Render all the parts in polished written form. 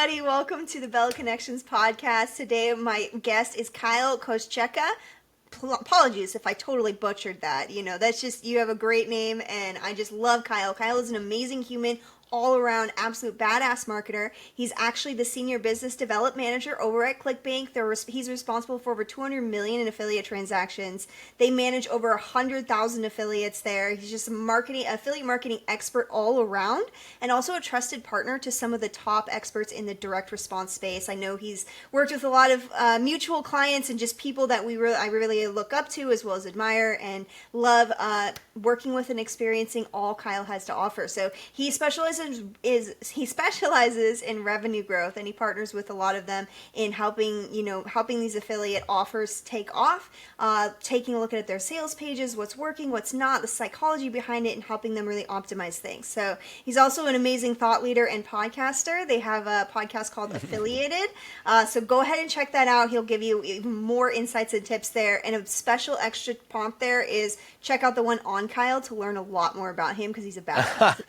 everybody. Welcome to the BellaConnections podcast. Today, my guest is Kyle Kostechka. Apologies if I totally butchered that. That's just, you have a great name, and I just love Kyle. Kyle is an amazing human, all-around absolute badass marketer. He's actually the senior business development manager over at ClickBank. He's responsible for over 200 million in affiliate transactions. They manage over 100,000 affiliates there. He's just a affiliate marketing expert all around, and also a trusted partner to some of the top experts in the direct response space. I know he's worked with a lot of mutual clients and just people that I really look up to as well as admire and love working with and experiencing all Kyle has to offer. So he specializes in revenue growth, and he partners with a lot of them in helping these affiliate offers take off, taking a look at their sales pages, what's working, what's not, the psychology behind it, and helping them really optimize things. So he's also an amazing thought leader and podcaster. They have a podcast called Affiliated. So go ahead and check that out. He'll give you even more insights and tips there. And a special extra prompt there is check out the one on Kyle to learn a lot more about him, because he's a badass.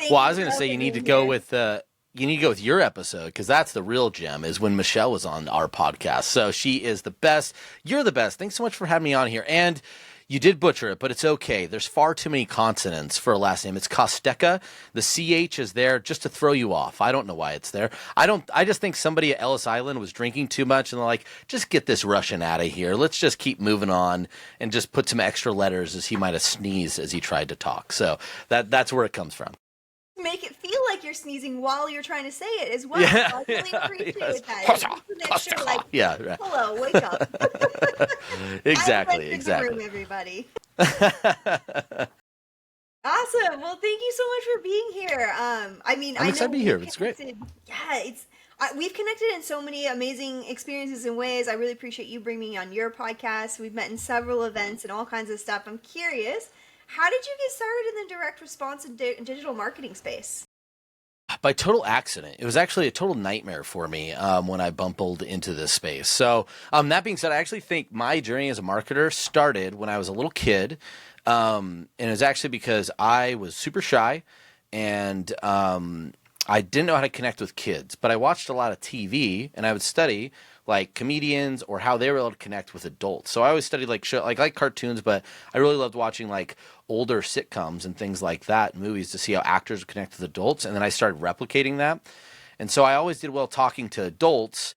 Well, I was going to say you need to go with your episode, because that's the real gem, is when Michelle was on our podcast. So she is the best. You're the best. Thanks so much for having me on here. And you did butcher it, but it's okay. There's far too many consonants for a last name. It's Kostechka. The CH is there just to throw you off. I don't know why it's there. I just think somebody at Ellis Island was drinking too much, and they're like, just get this Russian out of here. Let's just keep moving on and just put some extra letters, as he might have sneezed as he tried to talk. So that's where it comes from. Make it feel like you're sneezing while you're trying to say it as well. Yeah, I really appreciate that. Like, yeah, right. Hello, wake up. Exactly. Room, everybody. Awesome. Well, thank you so much for being here. I'm excited to be here. It's great. Yeah, we've connected in so many amazing experiences and ways. I really appreciate you bringing me on your podcast. We've met in several events and all kinds of stuff. I'm curious, how did you get started in the direct response and digital marketing space? By total accident. It was actually a total nightmare for me when I bumbled into this space. So that being said, I actually think my journey as a marketer started when I was a little kid. And it was actually because I was super shy, and I didn't know how to connect with kids. But I watched a lot of TV, and I would study like comedians or how they were able to connect with adults. So I always studied like cartoons, but I really loved watching like older sitcoms and things like that, movies, to see how actors would connect with adults. And then I started replicating that. And so I always did well talking to adults.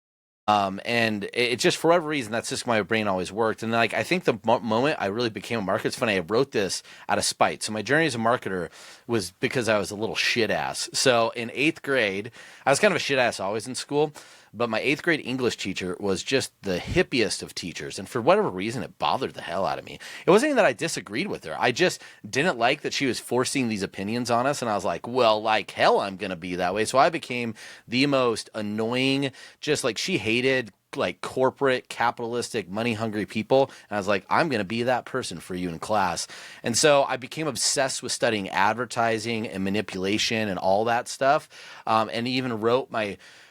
And it just, for whatever reason, that's just my brain always worked. And like, I think the moment I really became a marketer, it's funny, I wrote this out of spite. So my journey as a marketer was because I was a little shit ass. So in 8th grade, I was kind of a shit ass always in school, but my 8th grade English teacher was just the hippiest of teachers. And for whatever reason, it bothered the hell out of me. It wasn't even that I disagreed with her. I just didn't like that she was forcing these opinions on us. And I was like, well, like hell, I'm going to be that way. So I became the most annoying, just like, she hated like corporate, capitalistic, money-hungry people. And I was like, I'm going to be that person for you in class. And so I became obsessed with studying advertising and manipulation and all that stuff. And even wrote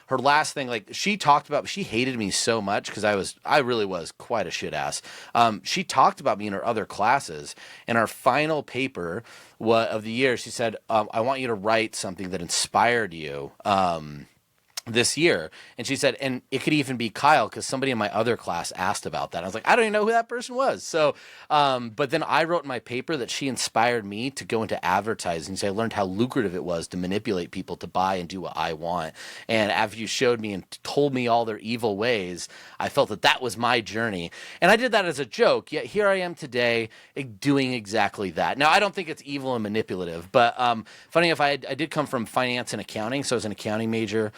her last thing, like she hated me so much because I really was quite a shit ass. She talked about me in her other classes. In our final paper of the year, she said, I want you to write something that inspired you this year. And she said, and it could even be Kyle, because somebody in my other class asked about that. I was like, I don't even know who that person was. So, but then I wrote in my paper that she inspired me to go into advertising. So I learned how lucrative it was to manipulate people to buy and do what I want. And after you showed me and told me all their evil ways, I felt that was my journey. And I did that as a joke, yet here I am today doing exactly that. Now, I don't think it's evil and manipulative, but funny enough, I did come from finance and accounting. So I was an accounting major.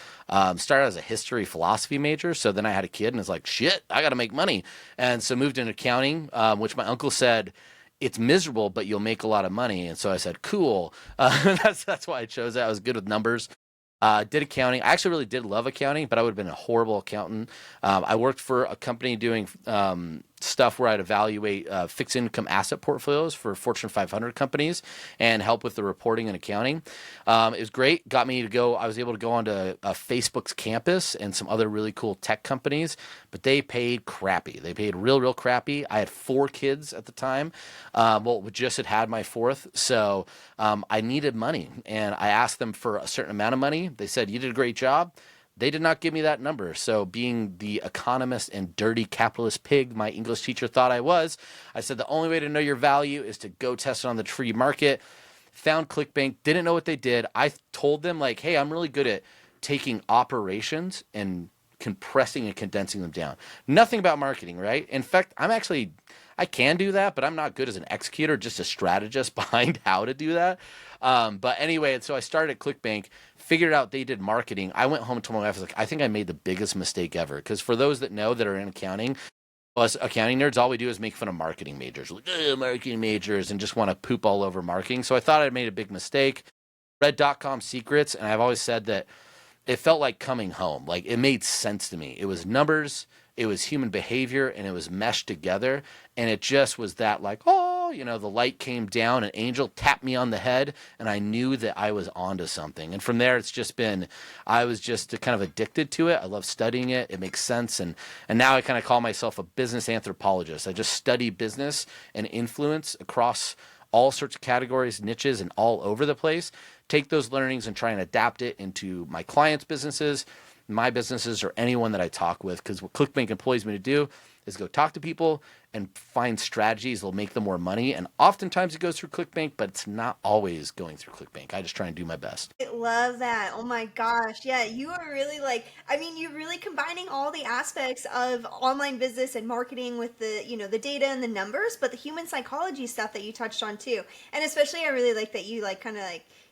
Started as a history philosophy major. So then I had a kid and it's like, shit, I got to make money. And so moved into accounting, which my uncle said, it's miserable, but you'll make a lot of money. And so I said, cool. That's why I chose that. I was good with numbers. Did accounting. I actually really did love accounting, but I would have been a horrible accountant. I worked for a company doing stuff where I'd evaluate fixed income asset portfolios for Fortune 500 companies and help with the reporting and accounting. It was great. Got me to go. I was able to go onto Facebook's campus and some other really cool tech companies, but they paid crappy. They paid real crappy. I had 4 kids at the time. Just had my 4th. So I needed money, and I asked them for a certain amount of money. They said, you did a great job. They did not give me that number. So, being the economist and dirty capitalist pig my English teacher thought I was, I said the only way to know your value is to go test it on the free market. Found ClickBank, didn't know what they did. I told them, like, hey, I'm really good at taking operations and compressing and condensing them down. Nothing about marketing, right? In fact, I can do that, but I'm not good as an executor, just a strategist behind how to do that. But anyway, so I started at ClickBank, figured out they did marketing. I went home and told my wife, I was like, I think I made the biggest mistake ever. Because for those that know that are in accounting, us accounting nerds, all we do is make fun of marketing majors, like marketing majors, and just want to poop all over marketing. So I thought I'd made a big mistake. Read .com secrets, and I've always said that it felt like coming home. Like, it made sense to me. It was numbers, it was human behavior, and it was meshed together. And it just was that, like, oh, the light came down, an angel tapped me on the head, and I knew that I was onto something. And from there, it's just been, I was just kind of addicted to it. I love studying it. It makes sense. And now I kind of call myself a business anthropologist. I just study business and influence across all sorts of categories, niches, and all over the place. Take those learnings and try and adapt it into my clients' businesses, my businesses, or anyone that I talk with. Because what ClickBank employs me to do is go talk to people and find strategies that'll make them more money. And oftentimes it goes through ClickBank, but it's not always going through ClickBank. I just try and do my best. I love that. Oh my gosh. Yeah, you are really you're really combining all the aspects of online business and marketing with the data and the numbers, but the human psychology stuff that you touched on too. And especially I really like that you kind of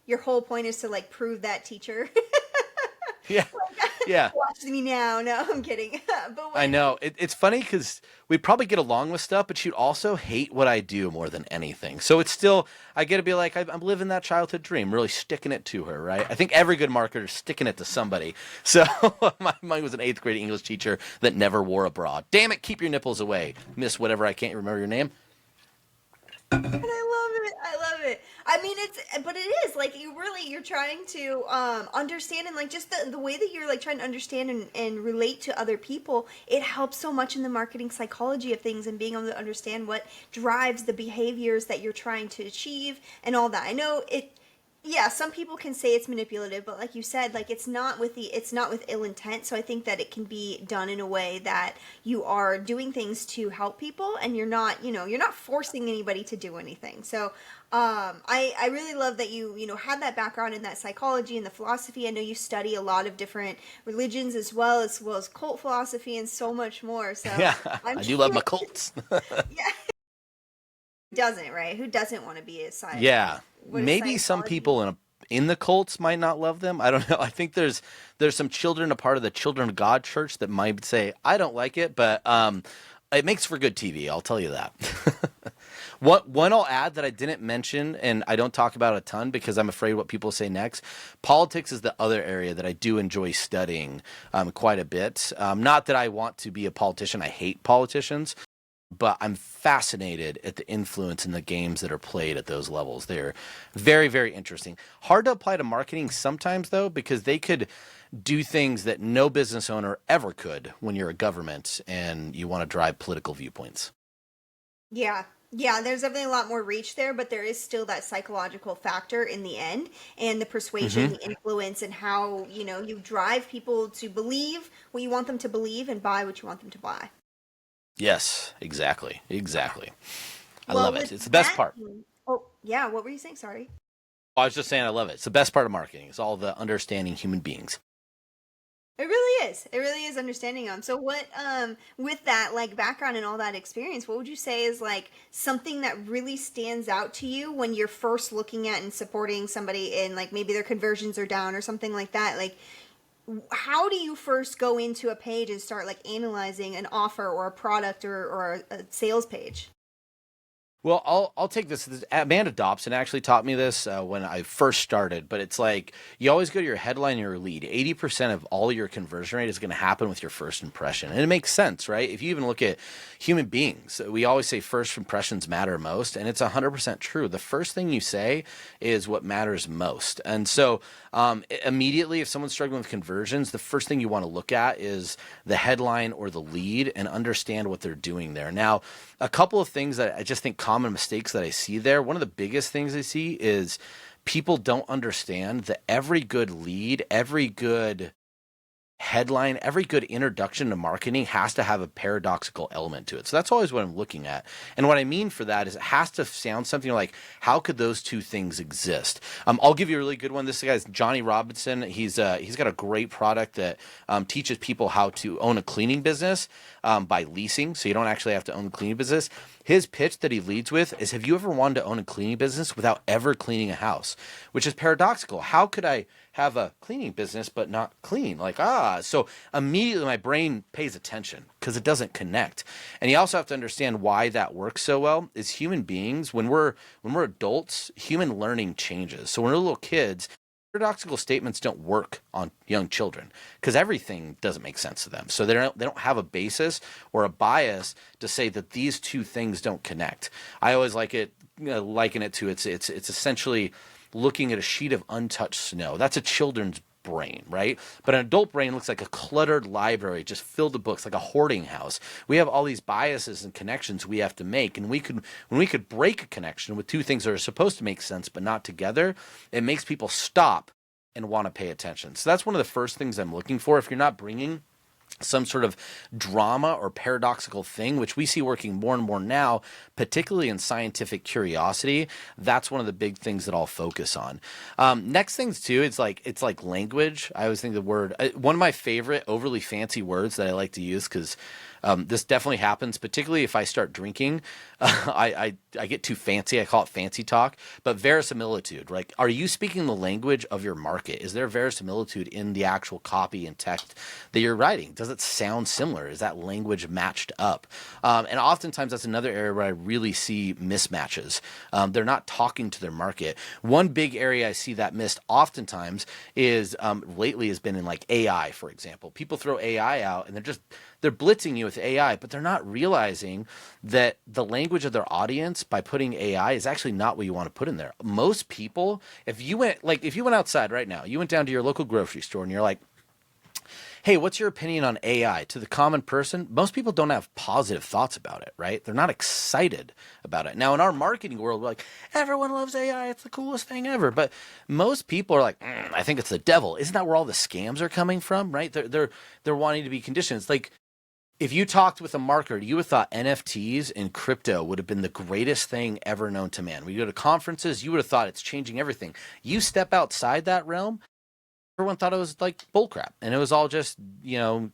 your whole point is to prove that teacher. Yeah. Yeah. Watch me now. No, I'm kidding. But I know. It's funny because we probably get along with stuff, but she'd also hate what I do more than anything. So it's still, I get to be like, I'm living that childhood dream, really sticking it to her, right? I think every good marketer is sticking it to somebody. So mine was an 8th grade English teacher that never wore a bra. Damn it, keep your nipples away. Miss whatever, I can't remember your name. And I love it. I love it. I mean, but it is you're trying to understand, and just the way that you're trying to understand and relate to other people. It helps so much in the marketing psychology of things and being able to understand what drives the behaviors that you're trying to achieve and all that. I know it. Yeah, some people can say it's manipulative, but like you said, it's not with ill intent. So I think that it can be done in a way that you are doing things to help people, and you're not forcing anybody to do anything. So I really love that you had that background in that psychology and the philosophy. I know you study a lot of different religions as well as cult philosophy and so much more. So Yeah, I'm I do love sure, my Colts. yeah, who doesn't, right? Who doesn't want to be a Yeah, what is maybe some Scientology? people in the cults might not love them. I don't know. I think there's some children, a part of the Children of God church, that might say I don't like it, but it makes for good TV. I'll tell you that. What one I'll add that I didn't mention, and I don't talk about a ton because I'm afraid what people say next. Politics is the other area that I do enjoy studying quite a bit. Not that I want to be a politician. I hate politicians, but I'm fascinated at the influence in the games that are played at those levels. They're very, very interesting. Hard to apply to marketing sometimes, though, because they could do things that no business owner ever could when you're a government and you want to drive political viewpoints. Yeah. Yeah, there's definitely a lot more reach there, but there is still that psychological factor in the end, and the persuasion, Hmm. the influence, and how, you drive people to believe what you want them to believe and buy what you want them to buy. Yes, exactly. Exactly. I Well, love it. with It's the best that, part. oh, yeah, what were you saying? Sorry. I was just saying I love it. It's the best part of marketing. It's all the understanding human beings. It really is. It really is understanding them. So what with that background and all that experience, what would you say is something that really stands out to you when you're first looking at and supporting somebody in maybe their conversions are down or something like that? How do you first go into a page and start analyzing an offer or a product or a sales page? Well, I'll take this. Amanda Dobson actually taught me this when I first started, but it's like you always go to your headline and your lead. 80% of all your conversion rate is going to happen with your first impression. And it makes sense, right? If you even look at human beings, we always say first impressions matter most, and it's 100% true. The first thing you say is what matters most. And so immediately, if someone's struggling with conversions, the first thing you want to look at is the headline or the lead and understand what they're doing there. Now, a couple of things that I just think common mistakes that I see there. One of the biggest things I see is people don't understand that every good lead, every good headline, every good introduction to marketing has to have a paradoxical element to it. So that's always what I'm looking at. And what I mean for that is it has to sound something like, how could those two things exist? I'll give you a really good one. This guy's Johnny Robinson. He's got a great product that teaches people how to own a cleaning business by leasing. So you don't actually have to own a cleaning business. His pitch that he leads with is, have you ever wanted to own a cleaning business without ever cleaning a house? Which is paradoxical. How could I have a cleaning business but not clean? So immediately my brain pays attention because it doesn't connect. And you also have to understand why that works so well. Is human beings, when we're adults, human learning changes. So when we're little kids, paradoxical statements don't work on young children because everything doesn't make sense to them. So they don't have a basis or a bias to say that these two things don't connect. I always liken it to it's essentially looking at a sheet of untouched snow. That's a children's brain, right? But an adult brain looks like a cluttered library, just filled with books, like a hoarding house. We have all these biases and connections we have to make, and when we could break a connection with two things that are supposed to make sense but not together, it makes people stop and want to pay attention. So that's one of the first things I'm looking for. If you're not bringing some sort of drama or paradoxical thing, which we see working more and more now, particularly in scientific curiosity, that's one of the big things that I'll focus on. Next things too, it's like language. I always think the word, one of my favorite overly fancy words that I like to use, because this definitely happens, particularly if I start drinking. I get too fancy. I call it fancy talk. But verisimilitude, like, are you speaking the language of your market? Is there verisimilitude in the actual copy and text that you're writing? Does it sound similar? Is that language matched up? And oftentimes that's another area where I really see mismatches. They're not talking to their market. One big area I see that missed oftentimes is lately has been in like AI, for example. People throw AI out and they're blitzing you with AI, but they're not realizing that the language of their audience by putting AI is actually not what you want to put in there. Most people, if you went outside right now, you went down to your local grocery store and you're like, hey, what's your opinion on AI? To the common person, most people don't have positive thoughts about it, right? They're not excited about it. Now, in our marketing world, we're like, everyone loves AI. It's the coolest thing ever. But most people are like, I think it's the devil. Isn't that where all the scams are coming from, right? They're wanting to be conditioned. It's like, if you talked with a marketer, you would have thought NFTs and crypto would have been the greatest thing ever known to man. When you go to conferences, you would have thought it's changing everything. You step outside that realm, everyone thought it was like bullcrap, and it was all just,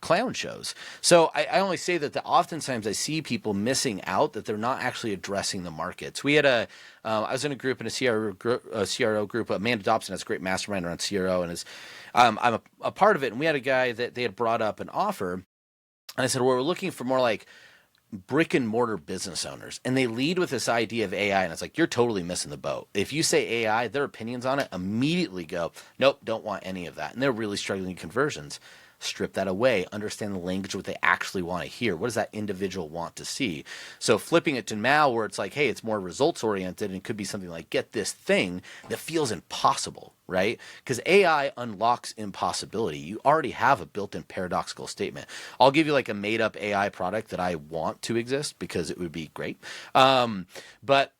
clown shows. So I only say that oftentimes I see people missing out, that they're not actually addressing the markets. We had I was in a group, in a CRO group. Amanda Dobson has a great mastermind around CRO, and I'm a part of it. And we had a guy that they had brought up an offer. And I said, well, we're looking for more like brick and mortar business owners. And they lead with this idea of AI. And it's like, you're totally missing the boat. If you say AI, their opinions on it immediately go, nope, don't want any of that. And they're really struggling in conversions. Strip that away, understand the language, what they actually want to hear. What does that individual want to see? So flipping it to now where it's like, hey, it's more results oriented, and it could be something like, get this thing that feels impossible, right? Because AI unlocks impossibility. You already have a built-in paradoxical statement. I'll give you like a made-up AI product that I want to exist because it would be great. But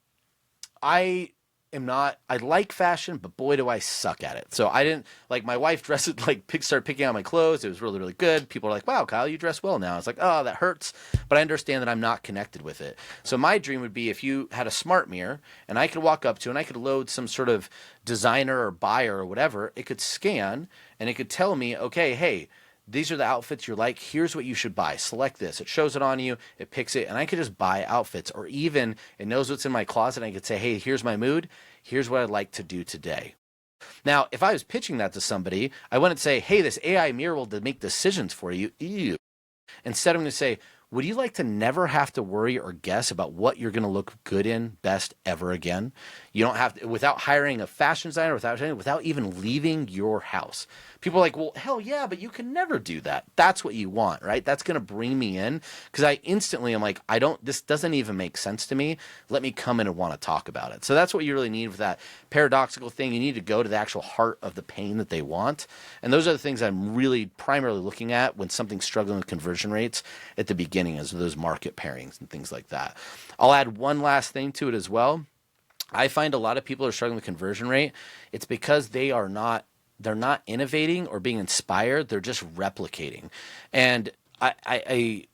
I like fashion, but boy, do I suck at it. So I didn't, like, my wife dresses, started picking out my clothes. It was really, really good. People are like, wow, Kyle, you dress well now. It's like, oh, that hurts. But I understand that I'm not connected with it. So my dream would be if you had a smart mirror and I could walk up to and I could load some sort of designer or buyer or whatever, it could scan and it could tell me, okay, hey, these are the outfits you're like. Here's what you should buy. Select this. It shows it on you. It picks it. And I could just buy outfits. Or even it knows what's in my closet. And I could say, hey, here's my mood. Here's what I'd like to do today. Now, if I was pitching that to somebody, I wouldn't say, hey, this AI mirror will make decisions for you. Ew. Instead, I'm going to say, would you like to never have to worry or guess about what you're going to look good in best ever again? You don't have to, without hiring a fashion designer, without even leaving your house. People are like, well, hell yeah, but you can never do that. That's what you want, right? That's going to bring me in because I instantly am like, this doesn't even make sense to me. Let me come in and want to talk about it. So that's what you really need with that paradoxical thing. You need to go to the actual heart of the pain that they want. And those are the things I'm really primarily looking at when something's struggling with conversion rates at the beginning, as those market pairings and things like that. I'll add one last thing to it as well. I find a lot of people are struggling with conversion rate. It's because they are not they're not innovating or being inspired. They're just replicating. And I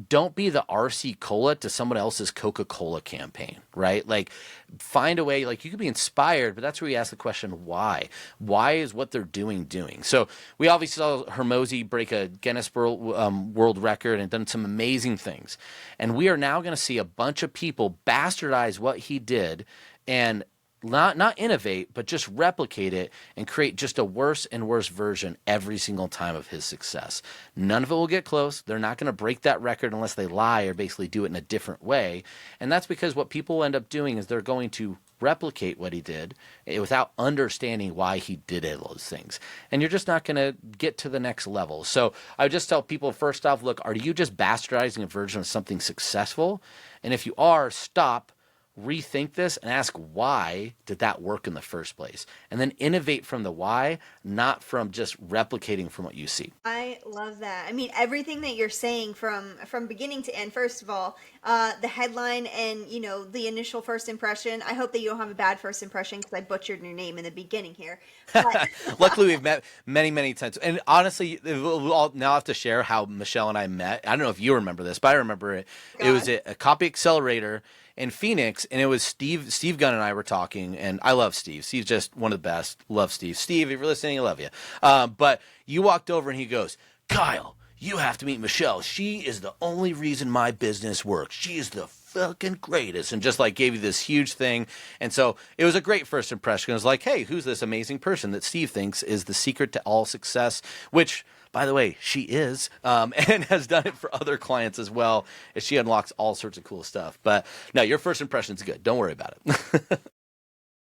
don't be the RC Cola to someone else's Coca-Cola campaign, right? Like, find a way, like, you could be inspired, but that's where you ask the question, why? Why is what they're doing? So we obviously saw Hermosi break a Guinness World Record and done some amazing things. And we are now going to see a bunch of people bastardize what he did and not innovate, but just replicate it and create just a worse and worse version every single time of his success. None of it will get close. They're not going to break that record unless they lie or basically do it in a different way. And that's because what people end up doing is they're going to replicate what he did without understanding why he did those things. And you're just not going to get to the next level. So I would just tell people, first off, look, are you just bastardizing a version of something successful? And if you are, stop, rethink this, and ask, why did that work in the first place? And then innovate from the why, not from just replicating from what you see. I love that. I mean, everything that you're saying from beginning to end. First of all, the headline and, you know, the initial first impression. I hope that you don't have a bad first impression because I butchered your name in the beginning here. But Luckily, we've met many times. And honestly, we'll all now have to share how Michelle and I met. I don't know if you remember this, but I remember it. God. It was at a Copy Accelerator in Phoenix, and it was Steve Gunn and I were talking, and I love Steve. Steve's just one of the best. Love Steve. Steve, if you're listening, I love you. But you walked over, and he goes, Kyle, you have to meet Michelle. She is the only reason my business works. She is the fucking greatest, and just like gave you this huge thing. And so it was a great first impression. It was like, hey, who's this amazing person that Steve thinks is the secret to all success, which, by the way, she is, and has done it for other clients as well, as she unlocks all sorts of cool stuff. But no, your first impression's good. Don't worry about it.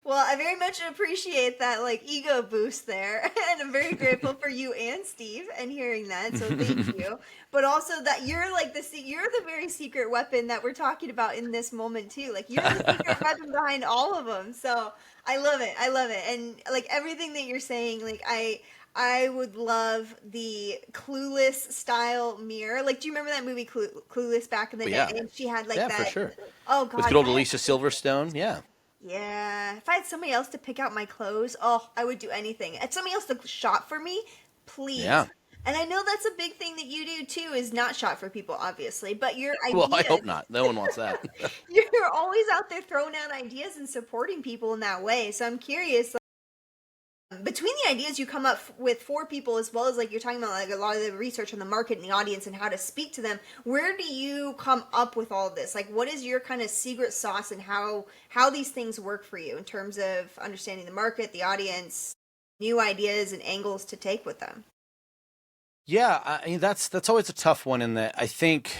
well, I very much appreciate that, like, ego boost there, and I'm very grateful for you and Steve and hearing that. So thank you. But also that you're like you're the very secret weapon that we're talking about in this moment too. Like, you're the secret weapon behind all of them. So I love it. I love it. And like everything that you're saying, like I would love the Clueless style mirror. Like, do you remember that movie Clueless back in the day? Yeah. And she had like Yeah, that. for sure. Oh God. With good old Alicia Silverstone, yeah. Yeah, if I had somebody else to pick out my clothes, oh, I would do anything. If somebody else to shop for me, please. Yeah. And I know that's a big thing that you do too, is not shop for people, obviously. But your ideas, Well, I hope not. No one wants that. you're always out there throwing out ideas and supporting people in that way. So I'm curious, like, between the ideas you come up with for people, as well as like you're talking about like a lot of the research on the market and the audience and how to speak to them, where do you come up with all of this? Like, what is your kind of secret sauce and how these things work for you in terms of understanding the market, the audience, new ideas and angles to take with them? Yeah, I mean, that's always a tough one, in that I think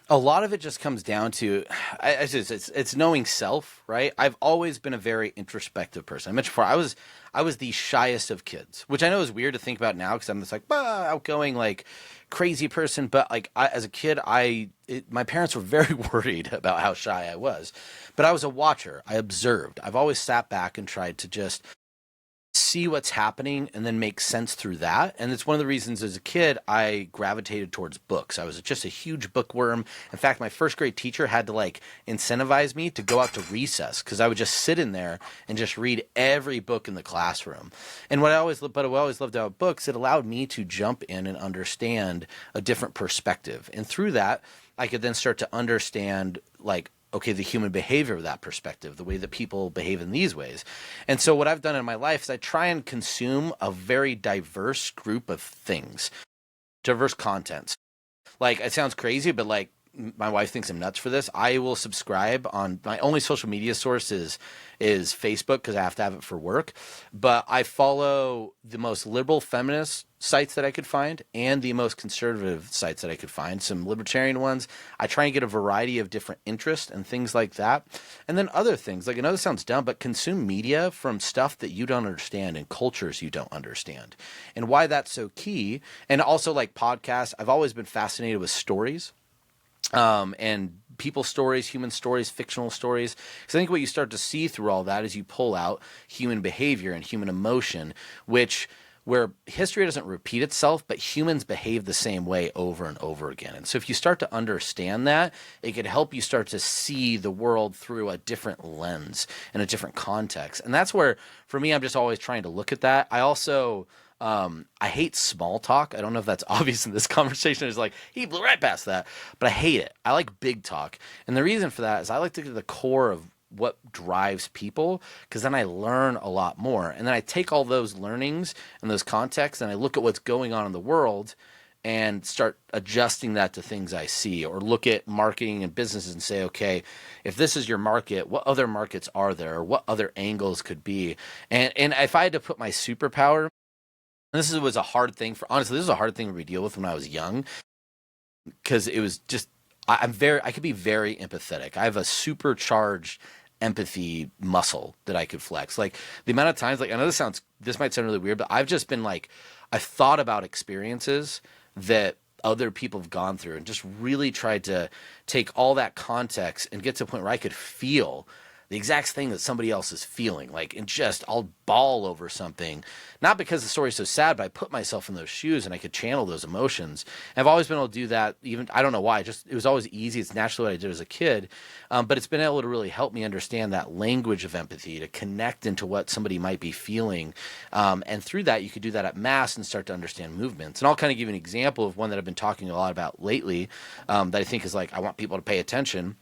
a lot of it just comes down to it's knowing self, right? I've always been a very introspective person. I mentioned before, I was the shyest of kids, which I know is weird to think about now because I'm this like outgoing, like crazy person. But like as a kid, my parents were very worried about how shy I was. But I was a watcher. I observed. I've always sat back and tried to just see what's happening and then make sense through that. And it's one of the reasons as a kid I gravitated towards books. I was just a huge bookworm. In fact, my first grade teacher had to like incentivize me to go out to recess because I would just sit in there and just read every book in the classroom. And what I always loved about books, it allowed me to jump in and understand a different perspective. And through that, I could then start to understand, like, okay, the human behavior of that perspective, the way that people behave in these ways. And so what I've done in my life is I try and consume a very diverse group of things, diverse contents. Like, it sounds crazy, but like, my wife thinks I'm nuts for this. I will subscribe on my only social media source is Facebook because I have to have it for work. But I follow the most liberal feminist sites that I could find and the most conservative sites that I could find, some libertarian ones. I try and get a variety of different interests and things like that. And then other things, like, I know this sounds dumb, but consume media from stuff that you don't understand and cultures you don't understand. And why that's so key. And also like podcasts, I've always been fascinated with stories. And people's stories, human stories, fictional stories. Because I think what you start to see through all that is you pull out human behavior and human emotion, which where history doesn't repeat itself, but humans behave the same way over and over again. And so if you start to understand that, it could help you start to see the world through a different lens and a different context. And that's where, for me, I'm just always trying to look at that. I also, I hate small talk. I don't know if that's obvious in this conversation. It's like, he blew right past that, but I hate it. I like big talk. And the reason for that is I like to get to the core of what drives people, because then I learn a lot more. And then I take all those learnings and those contexts and I look at what's going on in the world and start adjusting that to things I see, or look at marketing and businesses and say, okay, if this is your market, what other markets are there? What other angles could be? And if I had to put my superpower, was a hard thing honestly, this was a hard thing to deal with when I was young, because it was just, I could be very empathetic. I have a supercharged empathy muscle that I could flex. Like the amount of times, like I know this might sound really weird, but I've just been like, I've thought about experiences that other people have gone through and just really tried to take all that context and get to a point where I could feel the exact thing that somebody else is feeling, like, and just I'll bawl over something, not because the story's so sad, but I put myself in those shoes and I could channel those emotions. And I've always been able to do that. Even, I don't know why, it was always easy. It's naturally what I did as a kid. But it's been able to really help me understand that language of empathy, to connect into what somebody might be feeling. And through that, you could do that at mass and start to understand movements. And I'll kind of give you an example of one that I've been talking a lot about lately, that I think is like, I want people to pay attention.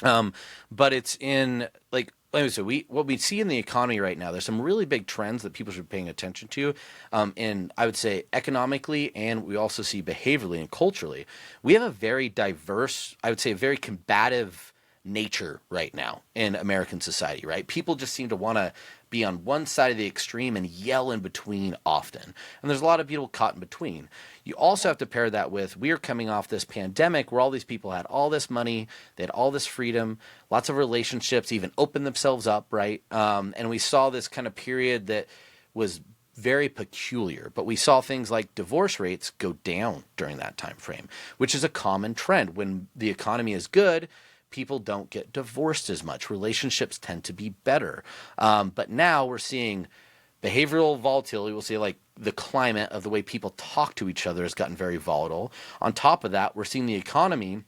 But it's in like, so what we see in the economy right now, there's some really big trends that people should be paying attention to. And I would say economically, and we also see behaviorally and culturally. We have a very diverse, I would say a very combative nature right now in American society, right? People just seem to want to be on one side of the extreme and yell in between often. And there's a lot of people caught in between. You also have to pair that with, we are coming off this pandemic where all these people had all this money, they had all this freedom, lots of relationships, even opened themselves up, right? And we saw this kind of period that was very peculiar, but we saw things like divorce rates go down during that time frame, which is a common trend. When the economy is good, people don't get divorced as much. Relationships tend to be better. But now we're seeing behavioral volatility. We'll see like the climate of the way people talk to each other has gotten very volatile. On top of that, we're seeing the economy.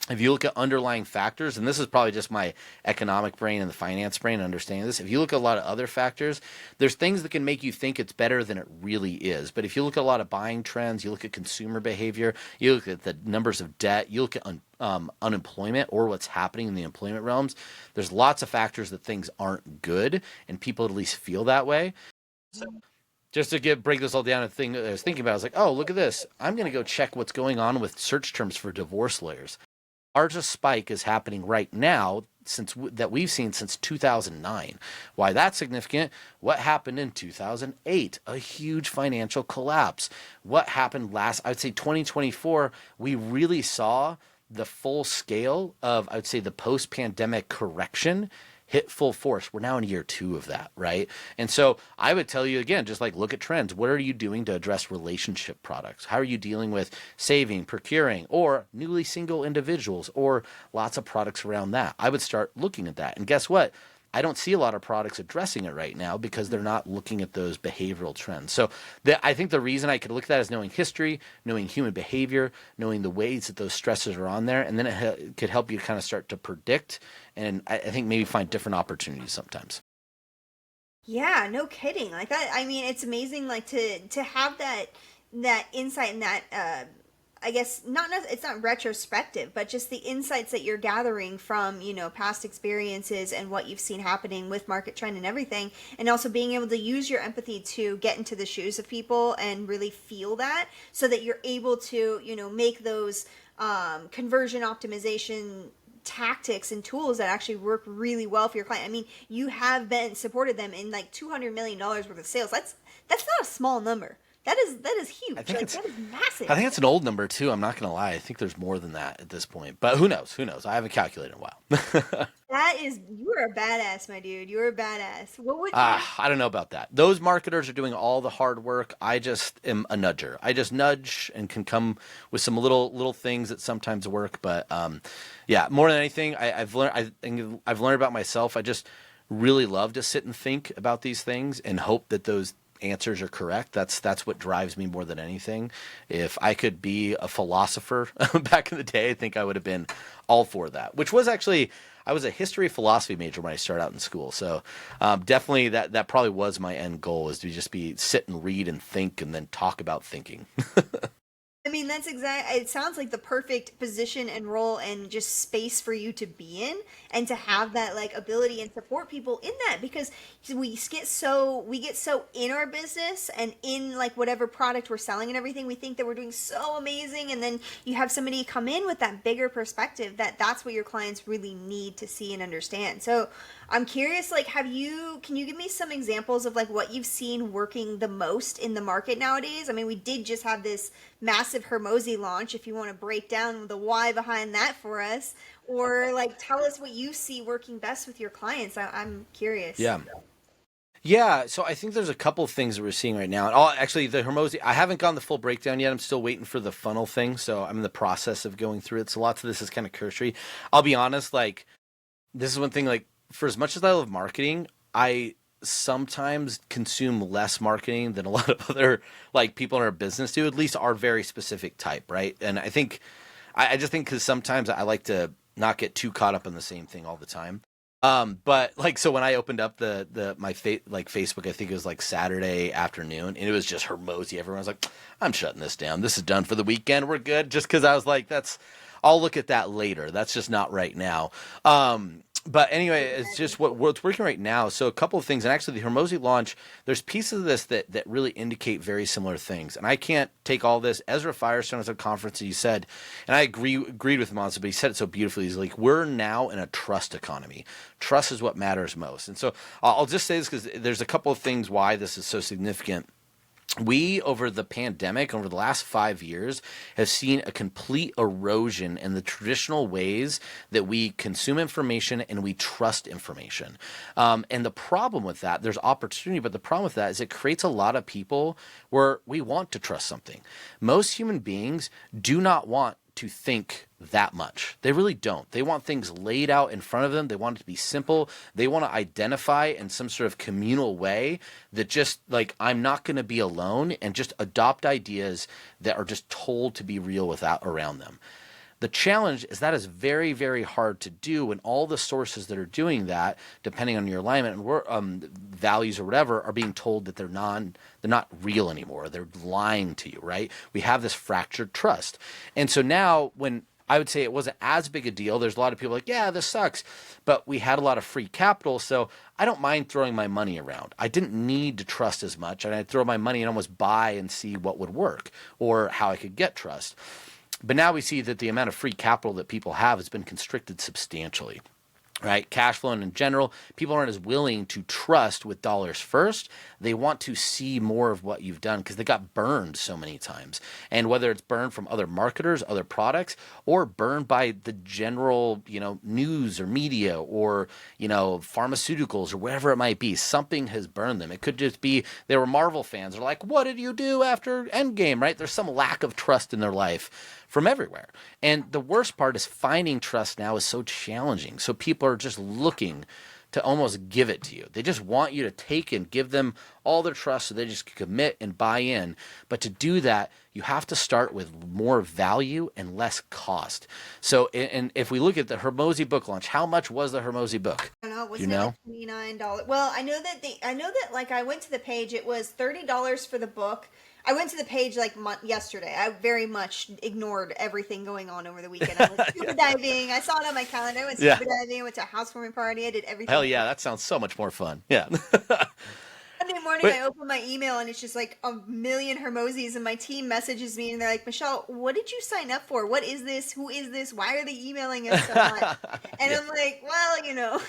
If you look at underlying factors, and this is probably just my economic brain and the finance brain understanding this, if you look at a lot of other factors, there's things that can make you think it's better than it really is. But if you look at a lot of buying trends, you look at consumer behavior, you look at the numbers of debt, you look at unemployment or what's happening in the employment realms, there's lots of factors that things aren't good, and people at least feel that way. So just to break this all down, a thing I was thinking about, I was like, oh, look at this. I'm going to go check what's going on with search terms for divorce lawyers. Largest spike is happening right now that we've seen since 2009. Why that's significant? What happened in 2008? A huge financial collapse. What happened I would say 2024, we really saw the full scale of, I would say, the post-pandemic correction hit full force. We're now in year 2 of that, right? And so I would tell you again, just like look at trends. What are you doing to address relationship products? How are you dealing with saving, procuring, or newly single individuals, or lots of products around that? I would start looking at that. And guess what? I don't see a lot of products addressing it right now because they're not looking at those behavioral trends. So I think the reason I could look at that is knowing history, knowing human behavior, knowing the ways that those stresses are on there, and then it could help you kind of start to predict and I think maybe find different opportunities sometimes. Yeah, no kidding. Like that, I mean, it's amazing like to have that insight and that I guess it's not retrospective, but just the insights that you're gathering from, past experiences and what you've seen happening with market trend and everything, and also being able to use your empathy to get into the shoes of people and really feel that, so that you're able to, make those conversion optimization tactics and tools that actually work really well for your client. I mean, you have been supported them in like $200 million worth of sales. That's not a small number. That is huge. That is massive. I think it's an old number too. I'm not going to lie. I think there's more than that at this point. But who knows? Who knows? I haven't calculated in a while. You are a badass, my dude. You're a badass. What would you... I don't know about that. Those marketers are doing all the hard work. I just am a nudger. I just nudge and can come with some little things that sometimes work. But yeah, more than anything, I've learned about myself. I just really love to sit and think about these things and hope that those answers are correct. That's what drives me more than anything. If I could be a philosopher back in the day, I think I would have been all for that. Which was actually, I was a history philosophy major when I started out in school. So definitely that probably was my end goal, is to just be sit and read and think and then talk about thinking. I mean, that's exact. It sounds like the perfect position and role and just space for you to be in, and to have that like ability and support people in that, because we get so in our business and in like whatever product we're selling and everything. We think that we're doing so amazing, and then you have somebody come in with that bigger perspective, that's what your clients really need to see and understand. So I'm curious, like, can you give me some examples of like what you've seen working the most in the market nowadays? I mean, we did just have this massive Hermosi launch. If you want to break down the why behind that for us, or like tell us what you see working best with your clients. I'm curious. Yeah. Yeah, so I think there's a couple of things that we're seeing right now. Oh, actually, the Hermosi, I haven't gotten the full breakdown yet. I'm still waiting for the funnel thing, so I'm in the process of going through it. So lots of this is kind of cursory. I'll be honest, like, this is one thing, like, for as much as I love marketing, I sometimes consume less marketing than a lot of other, like, people in our business do, at least our very specific type, right? And I think, I just think because sometimes I like to not get too caught up in the same thing all the time. But like, so when I opened up like Facebook, I think it was like Saturday afternoon, and it was just Hermosi. Everyone was like, I'm shutting this down. This is done for the weekend. We're good. Just because I was like, I'll look at that later. That's just not right now. But anyway, it's just what's working right now. So a couple of things, and actually the Hermosi launch, there's pieces of this that really indicate very similar things. And I can't take all this. Ezra Firestone was at a conference, and he said, and I agreed with him on this, but he said it so beautifully. He's like, we're now in a trust economy. Trust is what matters most. And so I'll just say this because there's a couple of things why this is so significant. We, over the pandemic, over the last 5 years, have seen a complete erosion in the traditional ways that we consume information and we trust information. And the problem with that, there's opportunity, but the problem with that is it creates a lot of people where we want to trust something. Most human beings do not want to think that much. They really don't. They want things laid out in front of them. They want it to be simple. They want to identify in some sort of communal way that just like, I'm not going to be alone, and just adopt ideas that are just told to be real without around them. The challenge is that is very, very hard to do, and all the sources that are doing that, depending on your alignment and values or whatever, are being told that they're not real anymore. They're lying to you, right? We have this fractured trust. And so now, when I would say it wasn't as big a deal, there's a lot of people like, yeah, this sucks, but we had a lot of free capital, so I don't mind throwing my money around. I didn't need to trust as much, and I'd throw my money and almost buy and see what would work or how I could get trust. But now we see that the amount of free capital that people have has been constricted substantially, right? Cash flow in general, people aren't as willing to trust with dollars first. They want to see more of what you've done because they got burned so many times. And whether it's burned from other marketers, other products, or burned by the general, news or media or, pharmaceuticals or whatever it might be, something has burned them. It could just be they were Marvel fans. They're like, what did you do after Endgame, right? There's some lack of trust in their life from everywhere. And the worst part is finding trust now is so challenging. So people are just looking to almost give it to you. They just want you to take and give them all their trust so they just commit and buy in. But to do that, you have to start with more value and less cost. So, and if we look at the Hermosi book launch, how much was the Hermosi book? I don't know. Do you Wasn't it know? like $29? Well, I know that like I went to the page. It was $30 for the book. I went to the page like yesterday. I very much ignored everything going on over the weekend. I went scuba diving. I saw it on my calendar. I went Yeah. scuba diving. I went to a housewarming party. I did everything. Hell yeah, that sounds so much more fun. Yeah. Monday morning, But I open my email and it's just like a million Hermosis, and my team messages me and they're like, Michelle, what did you sign up for? What is this? Who is this? Why are they emailing us so much? And I'm like, well,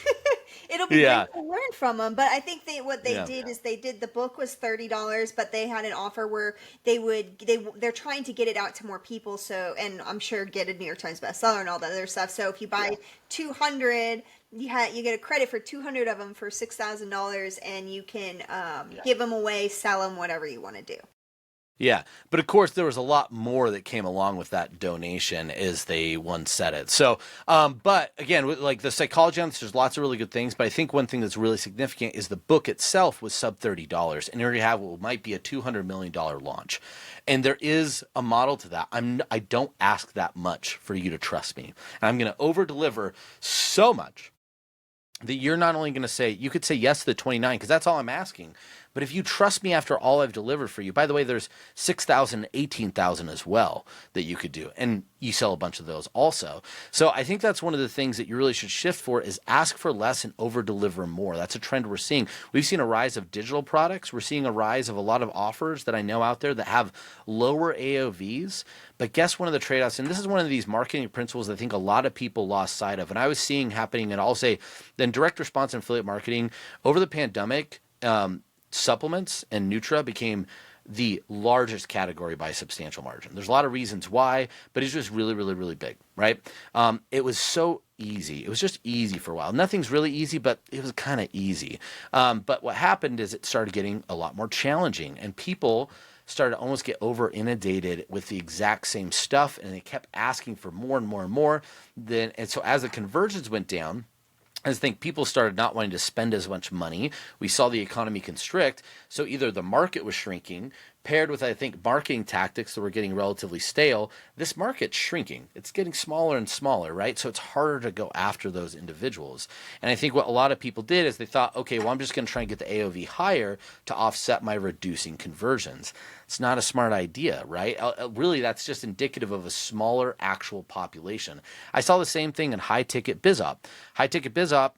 it'll be Yeah. great to learn from them. But I think what they Yeah. did is the book was $30, but they had an offer where they're trying to get it out to more people. So, and I'm sure get a New York Times bestseller and all that other stuff. So if you buy 200, you get a credit for 200 of them for $6,000, and you can give them away, sell them, whatever you want to do. Yeah, but of course there was a lot more that came along with that donation, as they once said it. So, but again, with like the psychology on this, there's lots of really good things. But I think one thing that's really significant is the book itself was sub $30, and here you have what might be a $200 million launch, and there is a model to that. I don't ask that much for you to trust me, and I'm going to over deliver so much that you're not only going to say, you could say yes to the 29, because that's all I'm asking. But if you trust me after all I've delivered for you, by the way, there's 6,000, 18,000 as well that you could do. And you sell a bunch of those also. So I think that's one of the things that you really should shift for, is ask for less and over deliver more. That's a trend we're seeing. We've seen a rise of digital products. We're seeing a rise of a lot of offers that I know out there that have lower AOVs. But guess one of the trade-offs, and this is one of these marketing principles that I think a lot of people lost sight of. And I was seeing happening, and I'll say, then direct response and affiliate marketing over the pandemic, supplements and Nutra became the largest category by a substantial margin. There's a lot of reasons why, but it's just really, really, really big, right? It was so easy. It was just easy for a while. Nothing's really easy, but it was kind of easy. But what happened is it started getting a lot more challenging, and people started to almost get over inundated with the exact same stuff, and they kept asking for more and more and more. And so as the conversions went down, I think people started not wanting to spend as much money. We saw the economy constrict. So either the market was shrinking, paired with, I think, marketing tactics that were getting relatively stale. This market's shrinking. It's getting smaller and smaller, right? So it's harder to go after those individuals. And I think what a lot of people did is they thought, okay, well, I'm just going to try and get the AOV higher to offset my reducing conversions. It's not a smart idea, right? Really, that's just indicative of a smaller actual population. I saw the same thing in high-ticket BizOp. High-ticket BizOp,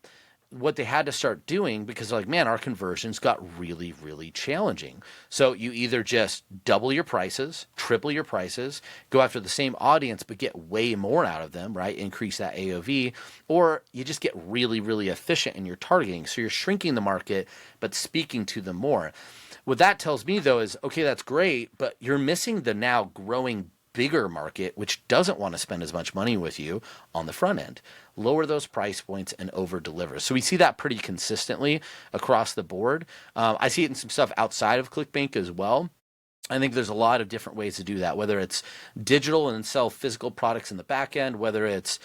what they had to start doing, because they're like, man, our conversions got really, really challenging. So you either just double your prices, triple your prices, go after the same audience, but get way more out of them, right? Increase that AOV, or you just get really, really efficient in your targeting. So you're shrinking the market, but speaking to them more. What that tells me, though, is, okay, that's great, but you're missing the now growing bigger market, which doesn't want to spend as much money with you on the front end. Lower those price points and over deliver. So we see that pretty consistently across the board. I see it in some stuff outside of ClickBank as well. I think there's a lot of different ways to do that, whether it's digital and sell physical products in the back end, whether it's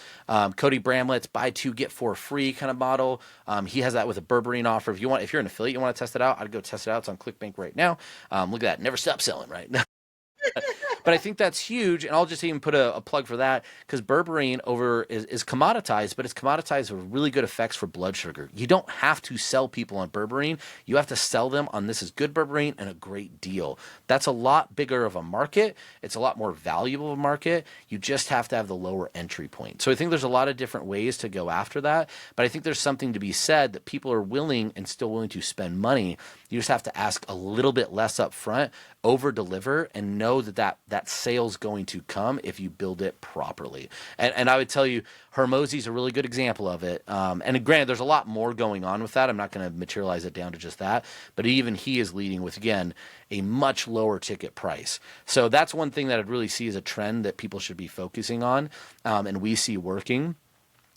Cody Bramlett's buy two, get four free kind of model. He has that with a berberine offer. If you're an affiliate, you want to test it out, I'd go test it out. It's on ClickBank right now. Look at that. Never stop selling, right? But I think that's huge, and I'll just even put a plug for that, because berberine is commoditized, but it's commoditized with really good effects for blood sugar. You don't have to sell people on berberine. You have to sell them on, this is good berberine and a great deal. That's a lot bigger of a market. It's a lot more valuable of a market. You just have to have the lower entry point. So I think there's a lot of different ways to go after that, but I think there's something to be said that people are willing and still willing to spend money. You just have to ask a little bit less up front, over deliver, and know that sale's going to come if you build it properly. And I would tell you, Hormozi's a really good example of it. And granted, there's a lot more going on with that. I'm not going to materialize it down to just that. But even he is leading with, again, a much lower ticket price. So that's one thing that I'd really see as a trend that people should be focusing on, and we see working.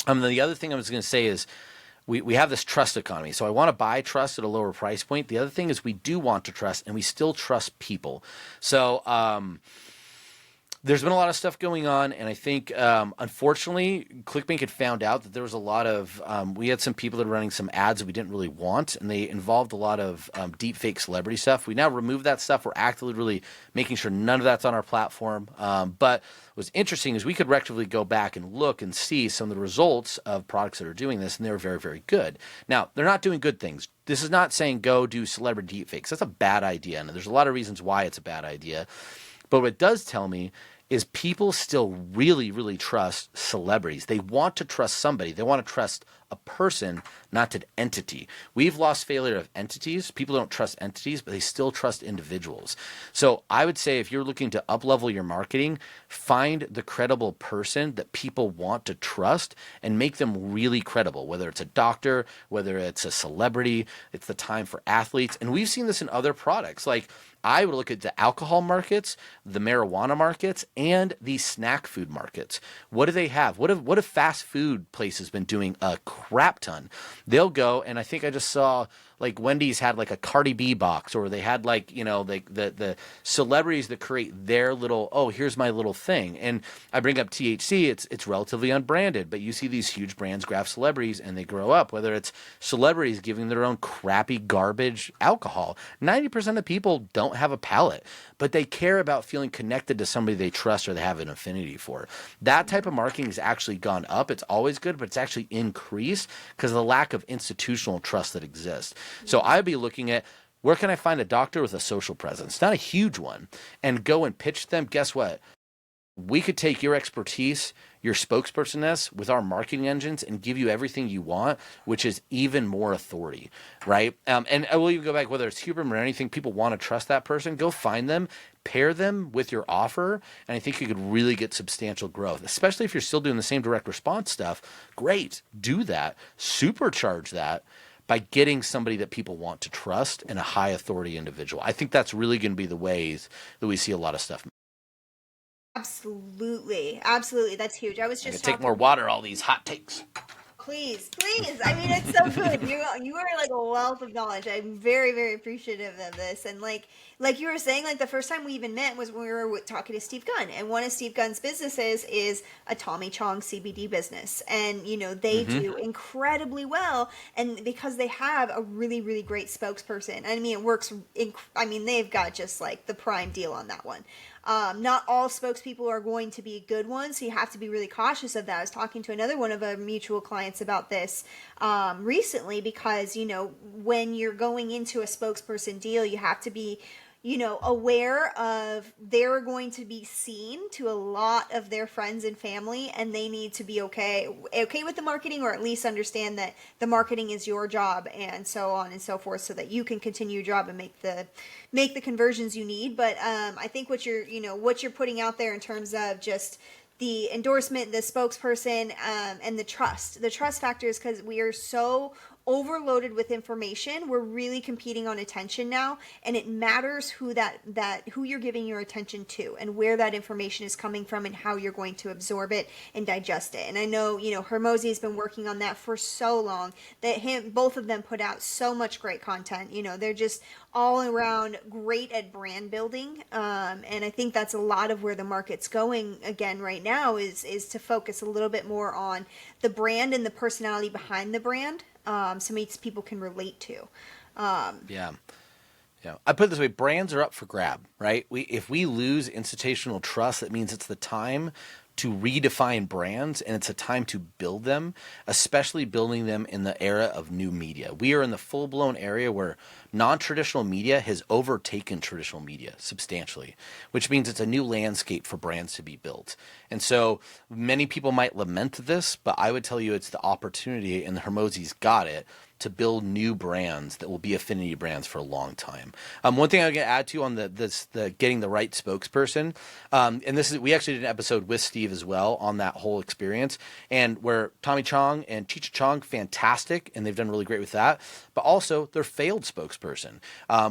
The other thing I was going to say is, we have this trust economy. So I want to buy trust at a lower price point. The other thing is we do want to trust, and we still trust people. So there's been a lot of stuff going on, and I think, unfortunately, ClickBank had found out that there was a lot of, we had some people that were running some ads that we didn't really want, and they involved a lot of deep fake celebrity stuff. We now removed that stuff. We're actively really making sure none of that's on our platform. But what's interesting is we could retroactively go back and look and see some of the results of products that are doing this, and they're very, very good. Now, they're not doing good things. This is not saying go do celebrity deepfakes. That's a bad idea, and there's a lot of reasons why it's a bad idea. But what it does tell me is people still really, really trust celebrities. They want to trust somebody. They want to trust a person, not an entity. We've lost failure of entities. People don't trust entities, but they still trust individuals. So I would say if you're looking to up-level your marketing, find the credible person that people want to trust and make them really credible, whether it's a doctor, whether it's a celebrity. It's the time for athletes. And we've seen this in other products. Like, I would look at the alcohol markets, the marijuana markets, and the snack food markets. What do they have? What have fast food places been doing a crap ton? They'll go, and I think I just saw like Wendy's had like a Cardi B box, or they had like, like the celebrities that create their little, oh, here's my little thing. And I bring up THC, it's relatively unbranded, but you see these huge brands grab celebrities and they grow up, whether it's celebrities giving their own crappy garbage alcohol. 90% of people don't have a palate, but they care about feeling connected to somebody they trust or they have an affinity for. That type of marketing has actually gone up. It's always good, but it's actually increased because of the lack of institutional trust that exists. So I'd be looking at, where can I find a doctor with a social presence? Not a huge one. And go and pitch them. Guess what? We could take your expertise, your spokespersonness with our marketing engines and give you everything you want, which is even more authority, right? And I will even go back, whether it's Huberman or anything, people want to trust that person. Go find them, pair them with your offer, and I think you could really get substantial growth, especially if you're still doing the same direct response stuff. Great, do that, supercharge that by getting somebody that people want to trust and a high authority individual. I think that's really going to be the ways that we see a lot of stuff. Absolutely. Absolutely. That's huge. I was I just could take more water, all these hot takes. Please, please. I mean, it's so good. You are like a wealth of knowledge. I'm very, very appreciative of this. And like you were saying, like the first time we even met was when we were talking to Steve Gunn, and one of Steve Gunn's businesses is a Tommy Chong CBD business, and they do incredibly well, and because they have a really, really great spokesperson. I mean, it works. I mean, they've got just like the prime deal on that one. Not all spokespeople are going to be good ones, so you have to be really cautious of that. I was talking to another one of our mutual clients about this recently, because when you're going into a spokesperson deal, you have to be aware of they're going to be seen to a lot of their friends and family, and they need to be okay with the marketing, or at least understand that the marketing is your job, and so on and so forth, so that you can continue your job and make the conversions you need. But I think what you're putting out there in terms of just the endorsement, the spokesperson, and the trust factors, because we are so overloaded with information. We're really competing on attention now, and it matters who you're giving your attention to, and where that information is coming from, and how you're going to absorb it and digest it. And I know Hermosi has been working on that for so long, that both of them put out so much great content. They're just all around great at brand building, and I think that's a lot of where the market's going again right now, is to focus a little bit more on the brand and the personality behind the brand, so many people can relate to. Yeah. I put it this way: brands are up for grab, right? If we lose institutional trust, that means it's the time to redefine brands, and it's a time to build them, especially building them in the era of new media. We are in the full-blown area where non-traditional media has overtaken traditional media substantially, which means it's a new landscape for brands to be built. And so many people might lament this, but I would tell you it's the opportunity, and the Hermosi's got it, to build new brands that will be affinity brands for a long time. One thing I'm going to add to on the getting the right spokesperson, and we actually did an episode with Steve as well on that whole experience, and where Tommy Chong and Cheech Chong, fantastic, and they've done really great with that, but also their failed spokesperson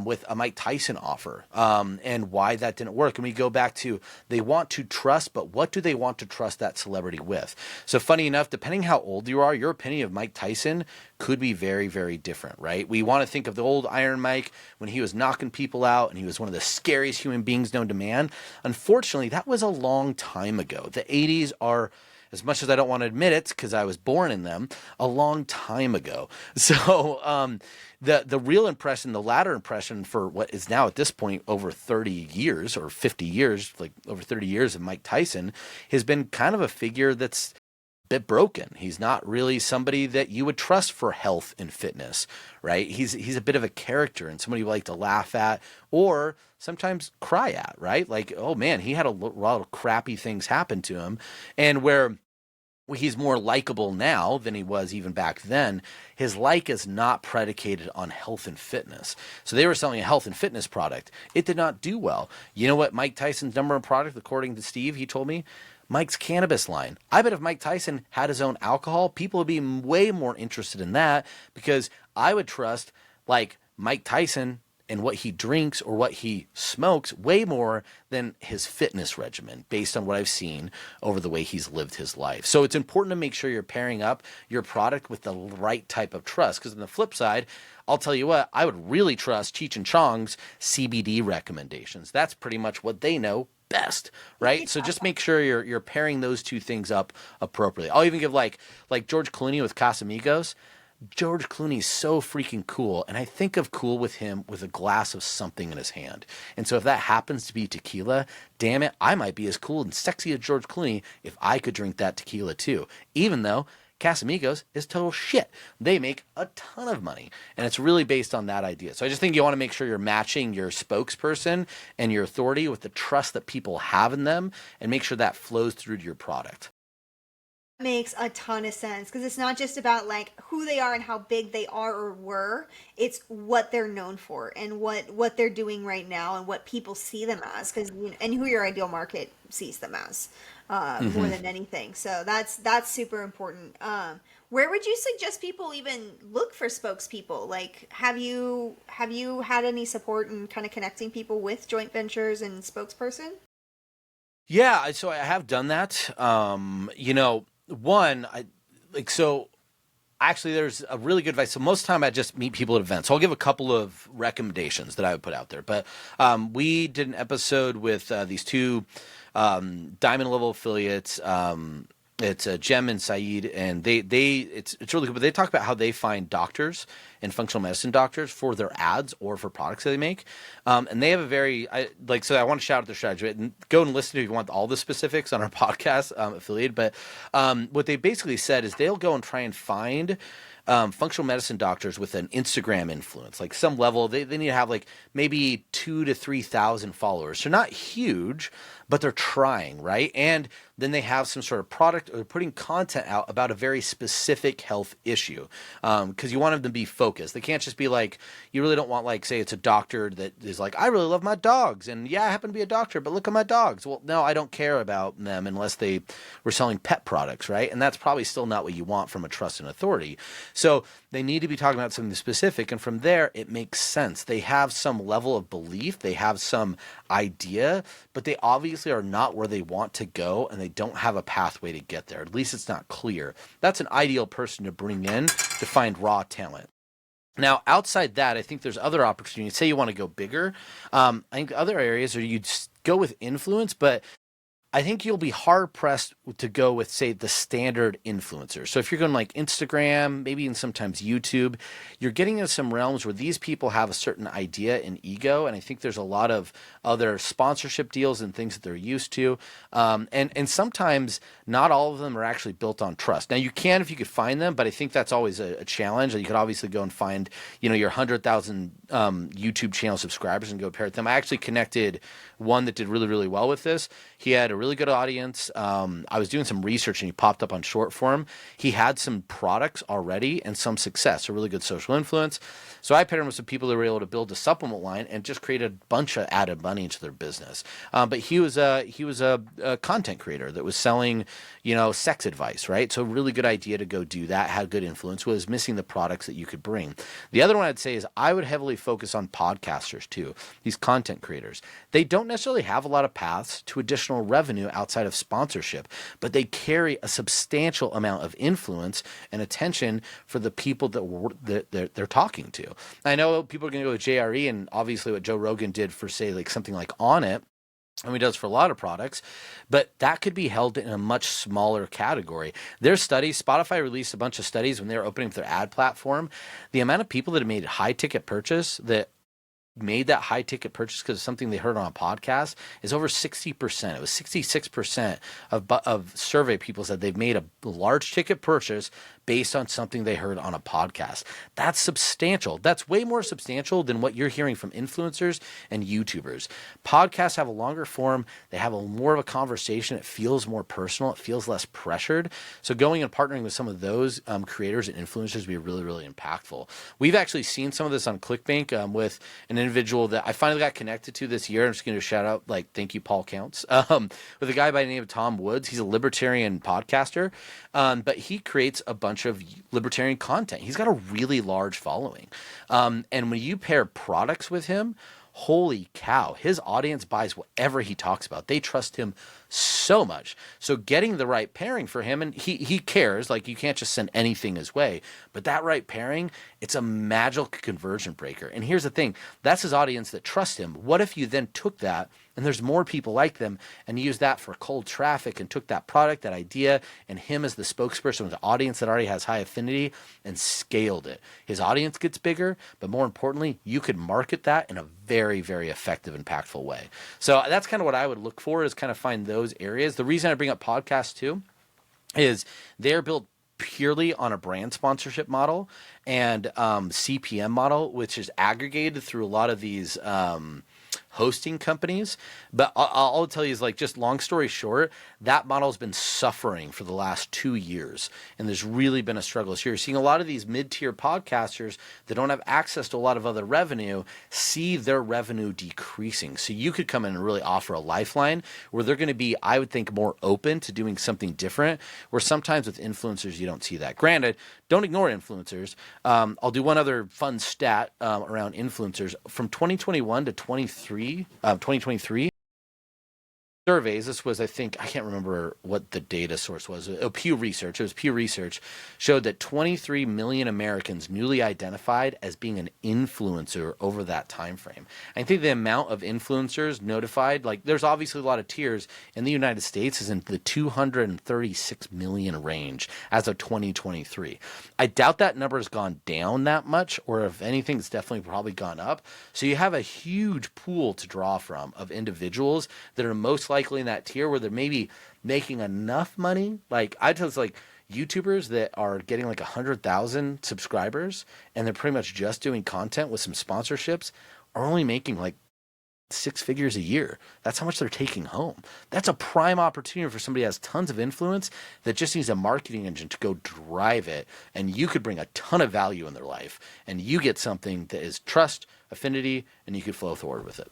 with a Mike Tyson offer, and why that didn't work. And we go back to, they want to trust, but what do they want to trust that celebrity with? So funny enough, depending how old you are, your opinion of Mike Tyson could be very, very different, right? We want to think of the old Iron Mike when he was knocking people out and he was one of the scariest human beings known to man. Unfortunately, that was a long time ago. The 80s are, as much as I don't want to admit it, because I was born in them, a long time ago. So the real impression, the latter impression for what is now at this point over 30 years or 50 years, like over 30 years of Mike Tyson, has been kind of a figure that's bit broken. He's not really somebody that you would trust for health and fitness, right? He's a bit of a character and somebody you like to laugh at or sometimes cry at, right? Like, oh man, he had a lot of crappy things happen to him. And where he's more likable now than he was even back then, his like is not predicated on health and fitness. So they were selling a health and fitness product. It did not do well. You know what Mike Tyson's number one product, according to Steve, he told me? Mike's cannabis line. I bet if Mike Tyson had his own alcohol, people would be way more interested in that, because I would trust like Mike Tyson and what he drinks or what he smokes way more than his fitness regimen based on what I've seen over the way he's lived his life. So it's important to make sure you're pairing up your product with the right type of trust, because on the flip side, I'll tell you what, I would really trust Cheech and Chong's CBD recommendations. That's pretty much what they know best, right? So just make sure you're pairing those two things up appropriately. I'll even give like George Clooney with Casamigos. George Clooney's so freaking cool, and I think of cool with him with a glass of something in his hand. And so if that happens to be tequila, damn it, I might be as cool and sexy as George Clooney if I could drink that tequila too, even though Casamigos is total shit. They make a ton of money, and it's really based on that idea. So I just think you want to make sure you're matching your spokesperson and your authority with the trust that people have in them, and make sure that flows through to your product. Makes a ton of sense, because it's not just about like who they are and how big they are or were. It's what they're known for and what they're doing right now and what people see them as, because and who your ideal market sees them as, more than anything. So that's super important. Where would you suggest people even look for spokespeople? Like, have you had any support in kind of connecting people with joint ventures and spokesperson? Yeah, so I have done that. Actually, there's a really good advice. So most of the time I just meet people at events. So I'll give a couple of recommendations that I would put out there. But we did an episode with these two diamond level affiliates. It's Jem and Saeed, and it's really cool. But they talk about how they find doctors and functional medicine doctors for their ads or for products that they make. And they have a so I want to shout out their strategy. And go and listen if you want all the specifics on our podcast affiliate. But what they basically said is they'll go and try and find functional medicine doctors with an Instagram influence, like some level. They need to have like maybe 2,000 to 3,000 followers. So not huge, but they're trying, right? And then they have some sort of product, or putting content out about a very specific health issue, because you want them to be focused. They can't just be like, you really don't want, like, say it's a doctor that is like, I really love my dogs, and yeah, I happen to be a doctor, but look at my dogs. Well, no, I don't care about them unless they were selling pet products, right? And that's probably still not what you want from a trust and authority. So they need to be talking about something specific, and from there, it makes sense. They have some level of belief, they have some idea, but they obviously are not where they want to go, and they don't have a pathway to get there. At least it's not clear. That's an ideal person to bring in to find raw talent. Now, outside that, I think there's other opportunities. Say you want to go bigger. I think other areas are you'd go with influence, but I think you'll be hard pressed to go with, say, the standard influencers. So if you're going like Instagram, maybe even sometimes YouTube, you're getting into some realms where these people have a certain idea and ego. And I think there's a lot of other sponsorship deals and things that they're used to. And sometimes not all of them are actually built on trust. Now you can, if you could find them, but I think that's always a challenge. You could obviously go and find, your 100,000 YouTube channel subscribers and go pair with them. I actually connected one that did really, really well with this. He had a really good audience. I was doing some research and he popped up on short form. He had some products already and some success, a really good social influence. So I paired him with some people that were able to build a supplement line and just create a bunch of added money into their business. But he was a content creator that was selling, sex advice, right? So really good idea to go do that, had good influence, was missing the products that you could bring. The other one I'd say is I would heavily focus on podcasters too, these content creators. They don't necessarily have a lot of paths to additional revenue outside of sponsorship, but they carry a substantial amount of influence and attention for the people that they're talking to. I know people are going to go with JRE, and obviously what Joe Rogan did for, say, like something like On It, and he does for a lot of products, but that could be held in a much smaller category. Their studies, Spotify released a bunch of studies when they were opening up their ad platform. The amount of people that have made a high ticket purchase that made that high ticket purchase because of something they heard on a podcast is over 60%. It was 66% of survey people said they've made a large ticket purchase based on something they heard on a podcast. That's substantial. That's way more substantial than what you're hearing from influencers and YouTubers. Podcasts have a longer form. They have more of a conversation. It feels more personal. It feels less pressured. So going and partnering with some of those creators and influencers would be really, really impactful. We've actually seen some of this on ClickBank with an individual that I finally got connected to this year. I'm just going to shout out, thank you, Paul Counts, with a guy by the name of Tom Woods. He's a libertarian podcaster, but he creates a bunch bunch of libertarian content. He's got a really large following. And when you pair products with him, holy cow, his audience buys whatever he talks about. They trust him so much. So getting the right pairing for him, and he cares, like you can't just send anything his way, but that right pairing, it's a magical conversion breaker. And here's the thing, that's his audience that trusts him. What if you then took that, and there's more people like them, and used that for cold traffic and took that product, that idea, and him as the spokesperson with an audience that already has high affinity and scaled it. His audience gets bigger, but more importantly, you could market that in a very, very effective, impactful way. So that's kind of what I would look for, is kind of find those areas. The reason I bring up podcasts too is they're built purely on a brand sponsorship model and CPM model, which is aggregated through a lot of these hosting companies. But I'll tell you is, like, just long story short, that model has been suffering for the last 2 years, and there's really been a struggle. So you're seeing a lot of these mid-tier podcasters that don't have access to a lot of other revenue see their revenue decreasing. So you could come in and really offer a lifeline where they're going to be, I would think, more open to doing something different, where sometimes with influencers you don't see that. Granted, don't ignore influencers. I'll do one other fun stat around influencers. From 2021 to 2023 surveys, this was, I think, I can't remember what the data source was. Pew Research. It was Pew Research, showed that 23 million Americans newly identified as being an influencer over that time frame. I think the amount of influencers notified, like, there's obviously a lot of tiers in the United States, is in the 236 million range as of 2023. I doubt that number has gone down that much, or if anything, it's definitely probably gone up. So you have a huge pool to draw from of individuals that are most likely in that tier where they're maybe making enough money. Like, I tell, like, YouTubers that are getting like 100,000 subscribers and they're pretty much just doing content with some sponsorships are only making like 6 figures a year. That's how much they're taking home. That's a prime opportunity for somebody who has tons of influence that just needs a marketing engine to go drive it. And you could bring a ton of value in their life, and you get something that is trust, affinity, and you could flow forward with it.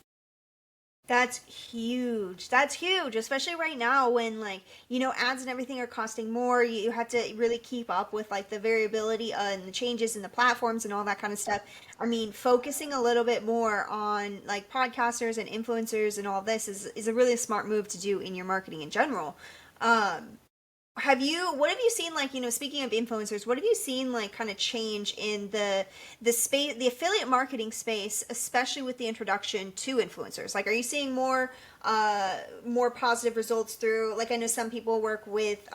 That's huge. That's huge, especially right now when, like, you know, ads and everything are costing more. You have to really keep up with, like, the variability and the changes in the platforms and all that kind of stuff. I mean, focusing a little bit more on, like, podcasters and influencers and all this is a really smart move to do in your marketing in general. What have you seen, like, you know, speaking of influencers, what have you seen, like, kind of change in the space, the affiliate marketing space, especially with the introduction to influencers? Like, are you seeing more positive results through, like, I know some people work with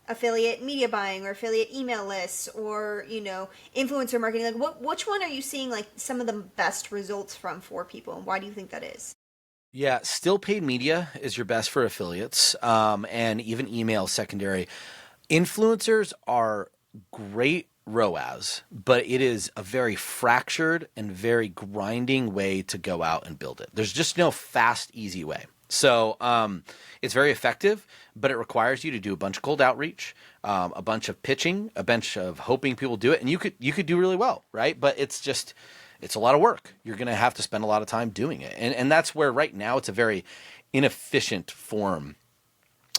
affiliate media buying or affiliate email lists, or, you know, influencer marketing. Like, which one are you seeing, like, some of the best results from for people, and why do you think that is? Yeah, still paid media is your best for affiliates, and even email secondary. Influencers are great ROAS, but it is a very fractured and very grinding way to go out and build it. There's just no fast, easy way. So it's very effective, but it requires you to do a bunch of cold outreach, a bunch of pitching, a bunch of hoping people do it, and you could do really well, right? But it's a lot of work. You're going to have to spend a lot of time doing it. And that's where right now it's a very inefficient form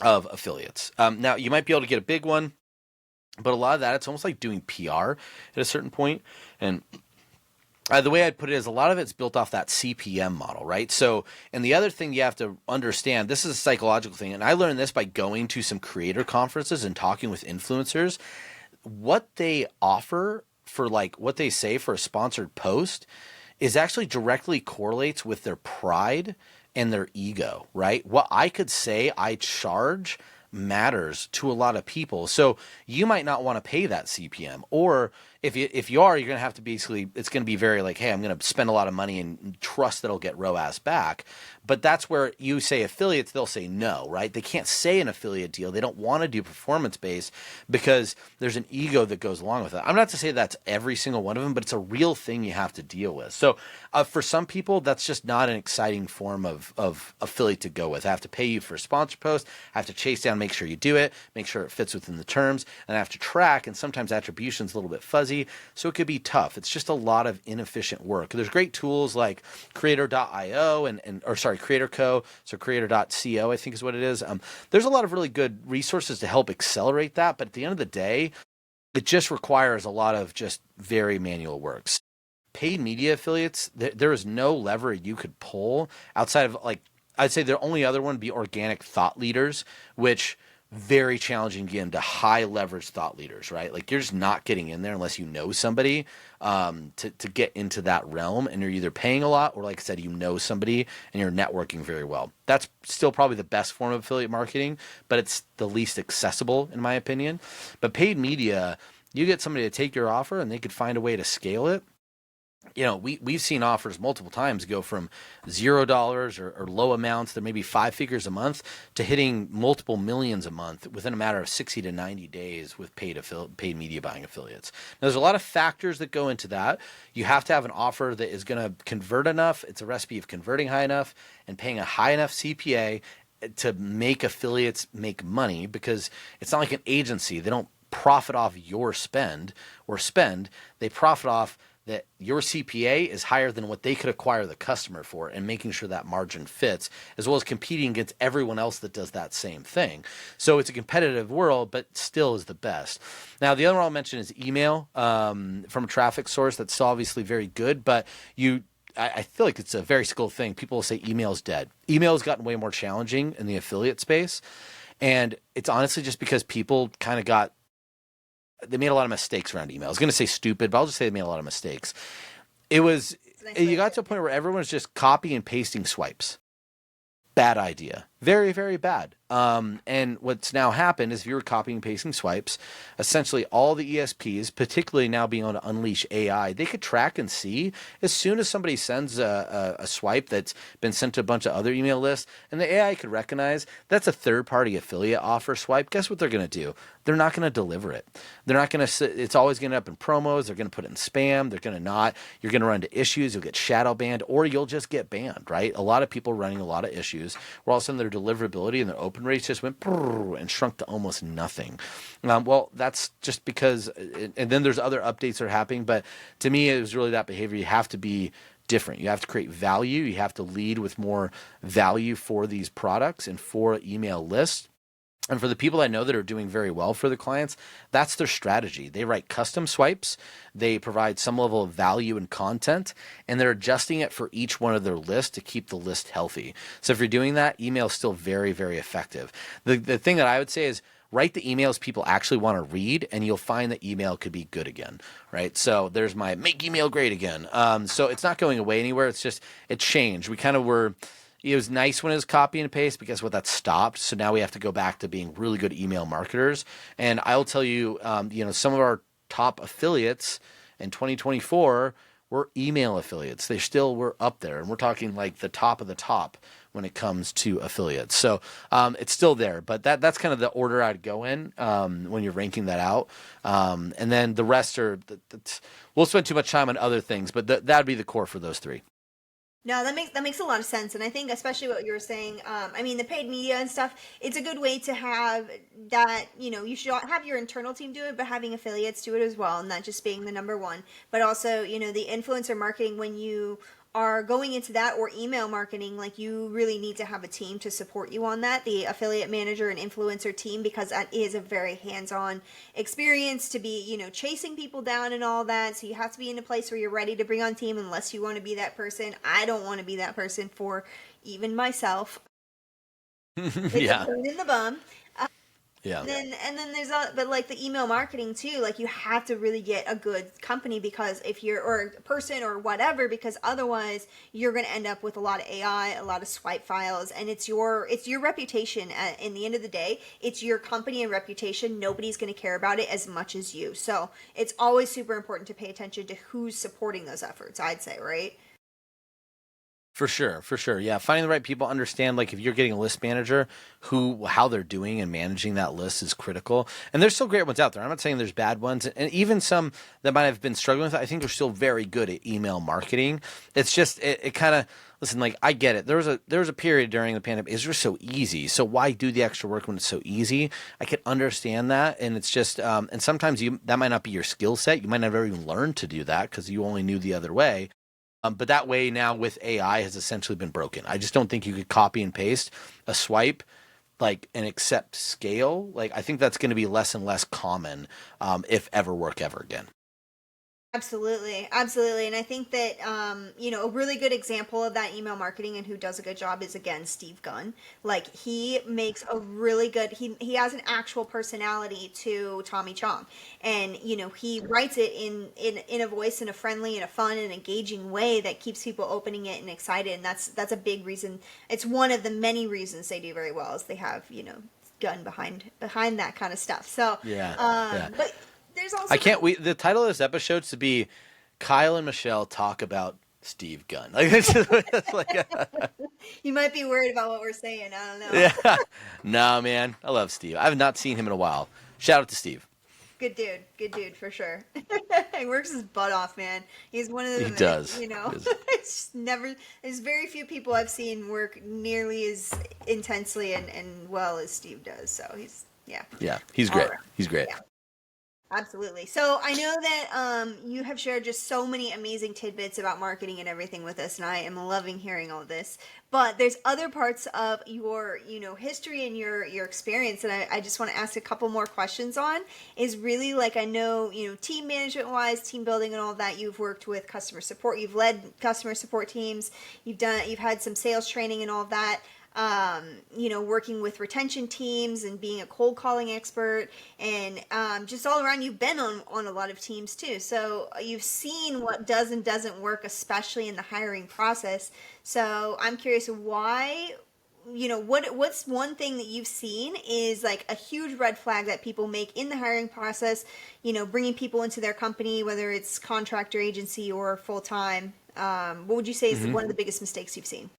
of affiliates. Now, you might be able to get a big one, but a lot of that, it's almost like doing PR at a certain point. And the way I'd put it is a lot of it's built off that CPM model, right? So, and the other thing you have to understand, this is a psychological thing, and I learned this by going to some creator conferences and talking with influencers. What they offer for, like, what they say for a sponsored post is actually directly correlates with their pride and their ego, right? What I could say I charge matters to a lot of people. So you might not want to pay that CPM, or if you are, you're going to have to basically, it's going to be very like, hey, I'm going to spend a lot of money and trust that I'll get ROAS back. But that's where you say affiliates, they'll say no, right? They can't say an affiliate deal. They don't want to do performance-based because there's an ego that goes along with it. I'm not to say that's every single one of them, but it's a real thing you have to deal with. So for some people, that's just not an exciting form of affiliate to go with. I have to pay you for a sponsor post. I have to chase down, make sure you do it, make sure it fits within the terms, and I have to track, and sometimes attribution's a little bit fuzzy. So it could be tough. It's just a lot of inefficient work. There's great tools like creator.io Creator Co. So creator.co, I think is what it is. There's a lot of really good resources to help accelerate that. But at the end of the day, it just requires a lot of just very manual work. Paid media affiliates, there is no lever you could pull outside of, like, I'd say the only other one would be organic thought leaders, which very challenging to get into high leverage thought leaders, right? Like you're just not getting in there unless you know somebody to get into that realm, and you're either paying a lot or, like I said, you know somebody and you're networking very well. That's still probably the best form of affiliate marketing, but it's the least accessible in my opinion. But paid media, you get somebody to take your offer and they could find a way to scale it. We've seen offers multiple times go from $0 or low amounts, that maybe 5 figures a month, to hitting multiple millions a month within a matter of 60 to 90 days with paid media buying affiliates. Now, there's a lot of factors that go into that. You have to have an offer that is going to convert enough. It's a recipe of converting high enough and paying a high enough CPA to make affiliates make money, because it's not like an agency. They don't profit off your spend. They profit off that your CPA is higher than what they could acquire the customer for, and making sure that margin fits, as well as competing against everyone else that does that same thing. So it's a competitive world, but still is the best. Now, the other one I'll mention is email, from a traffic source. That's still obviously very good, but I feel like it's a very school thing. People will say email's dead. Email has gotten way more challenging in the affiliate space. And it's honestly just because people kind of they made a lot of mistakes around email. I was going to say stupid, but I'll just say they made a lot of mistakes. You got to a point where everyone was just copy and pasting swipes. Bad idea. Very, very bad. And what's now happened is, if you were copying and pasting swipes, essentially all the ESPs, particularly now being able to unleash AI, they could track and see as soon as somebody sends a swipe that's been sent to a bunch of other email lists, and the AI could recognize that's a third-party affiliate offer swipe. Guess what they're going to do? They're not going to deliver it. They're not going to. It's always going to end up in promos. They're going to put it in spam. They're going to not. You're going to run into issues. You'll get shadow banned, or you'll just get banned. Right? A lot of people running a lot of issues, where all of a sudden their deliverability and their open rates just went and shrunk to almost nothing. Well, that's just because, and then there's other updates that are happening, but to me, it was really that behavior. You have to be different. You have to create value. You have to lead with more value for these products and for email lists. And for the people I know that are doing very well for the clients, that's their strategy. They write custom swipes, they provide some level of value and content, and they're adjusting it for each one of their lists to keep the list healthy. So if you're doing that, email is still very, very effective. The thing that I would say is, write the emails people actually want to read, and you'll find that email could be good again, right? So there's my make email great again. So it's not going away anywhere. It's just, it changed. We kind of were... It was nice when it was copy and paste, but guess what? That stopped. So now we have to go back to being really good email marketers. And I'll tell you, some of our top affiliates in 2024 were email affiliates. They still were up there, and we're talking like the top of the top when it comes to affiliates. So it's still there, but that's kind of the order I'd go in when you're ranking that out. And then the rest are, we'll spend too much time on other things, but that'd be the core for those three. No, that makes a lot of sense, and I think especially what you were saying. The paid media and stuff. It's a good way to have that. You should have your internal team do it, but having affiliates do it as well, and not just being the number one. But also, the influencer marketing, when you are going into that, or email marketing, like, you really need to have a team to support you on that, the affiliate manager and influencer team, because that is a very hands-on experience to be, chasing people down and all that. So you have to be in a place where you're ready to bring on team, unless you want to be that person. I don't want to be that person for even myself. It's Yeah. a pain in the bum. Yeah. And then but like the email marketing too, like, you have to really get a good company, because if you're, or a person or whatever, because otherwise you're going to end up with a lot of AI, a lot of swipe files, and it's your reputation. In the end of the day, it's your company and reputation. Nobody's going to care about it as much as you. So it's always super important to pay attention to who's supporting those efforts, I'd say, right? For sure. Yeah. Finding the right people, understand, like, if you're getting a list manager, how they're doing and managing that list is critical. And there's still great ones out there. I'm not saying there's bad ones. And even some that might have been struggling with it, I think they're still very good at email marketing. It's just, it kind of, listen, like, I get it. There was a period during the pandemic, it was just so easy. So why do the extra work when it's so easy? I can understand that. And it's just, and sometimes that might not be your skill set. You might never even learn to do that because you only knew the other way. But that way now with AI has essentially been broken. I just don't think you could copy and paste a swipe like and accept scale, like I think that's going to be less and less common, if ever work ever again. Absolutely, absolutely, and I think that a really good example of that email marketing and who does a good job is again Steve Gunn. Like he makes a really good. He has an actual personality to Tommy Chong, and he writes it in a voice, in a friendly and a fun and engaging way that keeps people opening it and excited. And that's a big reason. It's one of the many reasons they do very well is they have Gunn behind that kind of stuff. So Yeah, yeah. but there's I also can't. The title of this episode to be Kyle and Michelle talk about Steve Gunn. Like it's like, you might be worried about what we're saying. I don't know. yeah. No, man, I love Steve. I have not seen him in a while. Shout out to Steve. Good dude for sure. He works his butt off, man. He's one of He them. does. He does. It's never. There's very few people I've seen work nearly as intensely and well as Steve does. So he's Yeah, he's all great. around. He's great. Yeah. Absolutely. So I know that you have shared just so many amazing tidbits about marketing and everything with us, and I am loving hearing all this. But there's other parts of your, history and your experience, and I just want to ask a couple more questions on. Is really like I know, team management wise, team building, and all of that. You've worked with customer support. You've led customer support teams. You've had some sales training and all of that. Working with retention teams and being a cold calling expert and just all around you've been on a lot of teams too. So you've seen what does and doesn't work, especially in the hiring process. So I'm curious why, what's one thing that you've seen is like a huge red flag that people make in the hiring process, bringing people into their company, whether it's contractor agency or full time. What would you say is one of the biggest mistakes you've seen?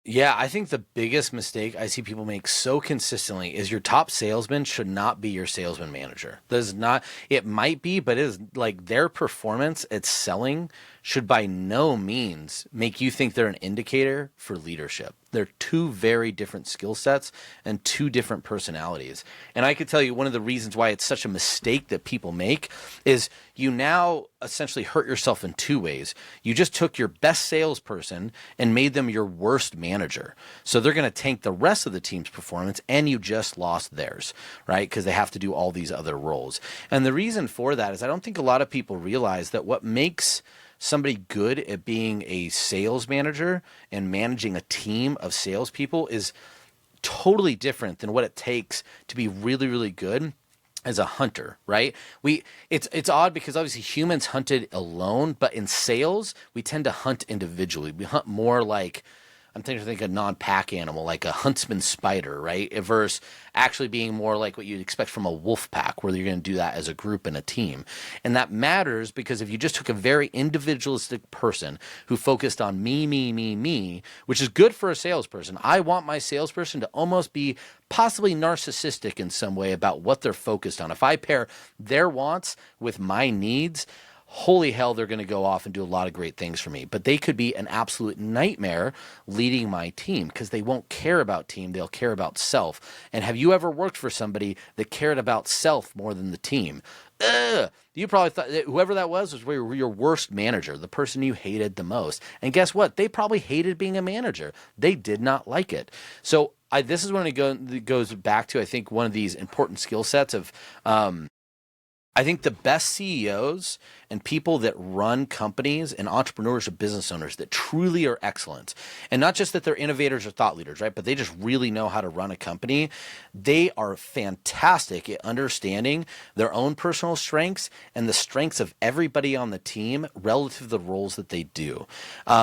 Yeah, I think the biggest mistake I see people make so consistently is your top salesman should not be your salesman manager. Does not, it might be, but it is like their performance at selling should by no means make you think they're an indicator for leadership. They're two very different skill sets and two different personalities. And I could tell you one of the reasons why it's such a mistake that people make is you now essentially hurt yourself in two ways. You just took your best salesperson and made them your worst manager. So they're going to tank the rest of the team's performance and you just lost theirs, right? Because they have to do all these other roles. And the reason for that is I don't think a lot of people realize that what makes somebody good at being a sales manager and managing a team of salespeople is totally different than what it takes to be really, really good as a hunter, right? It's odd because obviously humans hunted alone, but in sales, we tend to hunt individually. We hunt more like I'm thinking a non-pack animal, like a huntsman spider, right? Versus actually being more like what you'd expect from a wolf pack, where you're going to do that as a group and a team. And that matters because if you just took a very individualistic person who focused on me, which is good for a salesperson. I want my salesperson to almost be possibly narcissistic in some way about what they're focused on. If I pair their wants with my needs, holy hell, they're going to go off and do a lot of great things for me. But they could be an absolute nightmare leading my team because they won't care about team. They'll care about self. And have you ever worked for somebody that cared about self more than the team? You probably thought that whoever that was your worst manager, the person you hated the most. And guess what? They probably hated being a manager. They did not like it. So this is when it goes back to, I think, one of these important skill sets of I think the best CEOs and people that run companies and entrepreneurs or business owners that truly are excellent, and not just that they're innovators or thought leaders, right? But they just really know how to run a company. They are fantastic at understanding their own personal strengths and the strengths of everybody on the team relative to the roles that they do.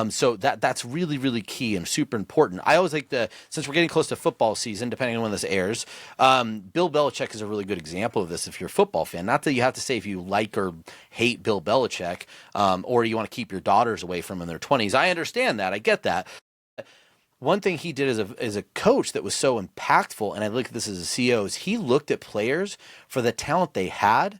So that's really, really key and super important. I always like since we're getting close to football season, depending on when this airs, Bill Belichick is a really good example of this if you're a football fan. Not that you have to say if you like or hate Bill Belichick, or you want to keep your daughters away from him in their 20s. I understand that. I get that. One thing he did as a coach that was so impactful, and I look at this as a CEO, is he looked at players for the talent they had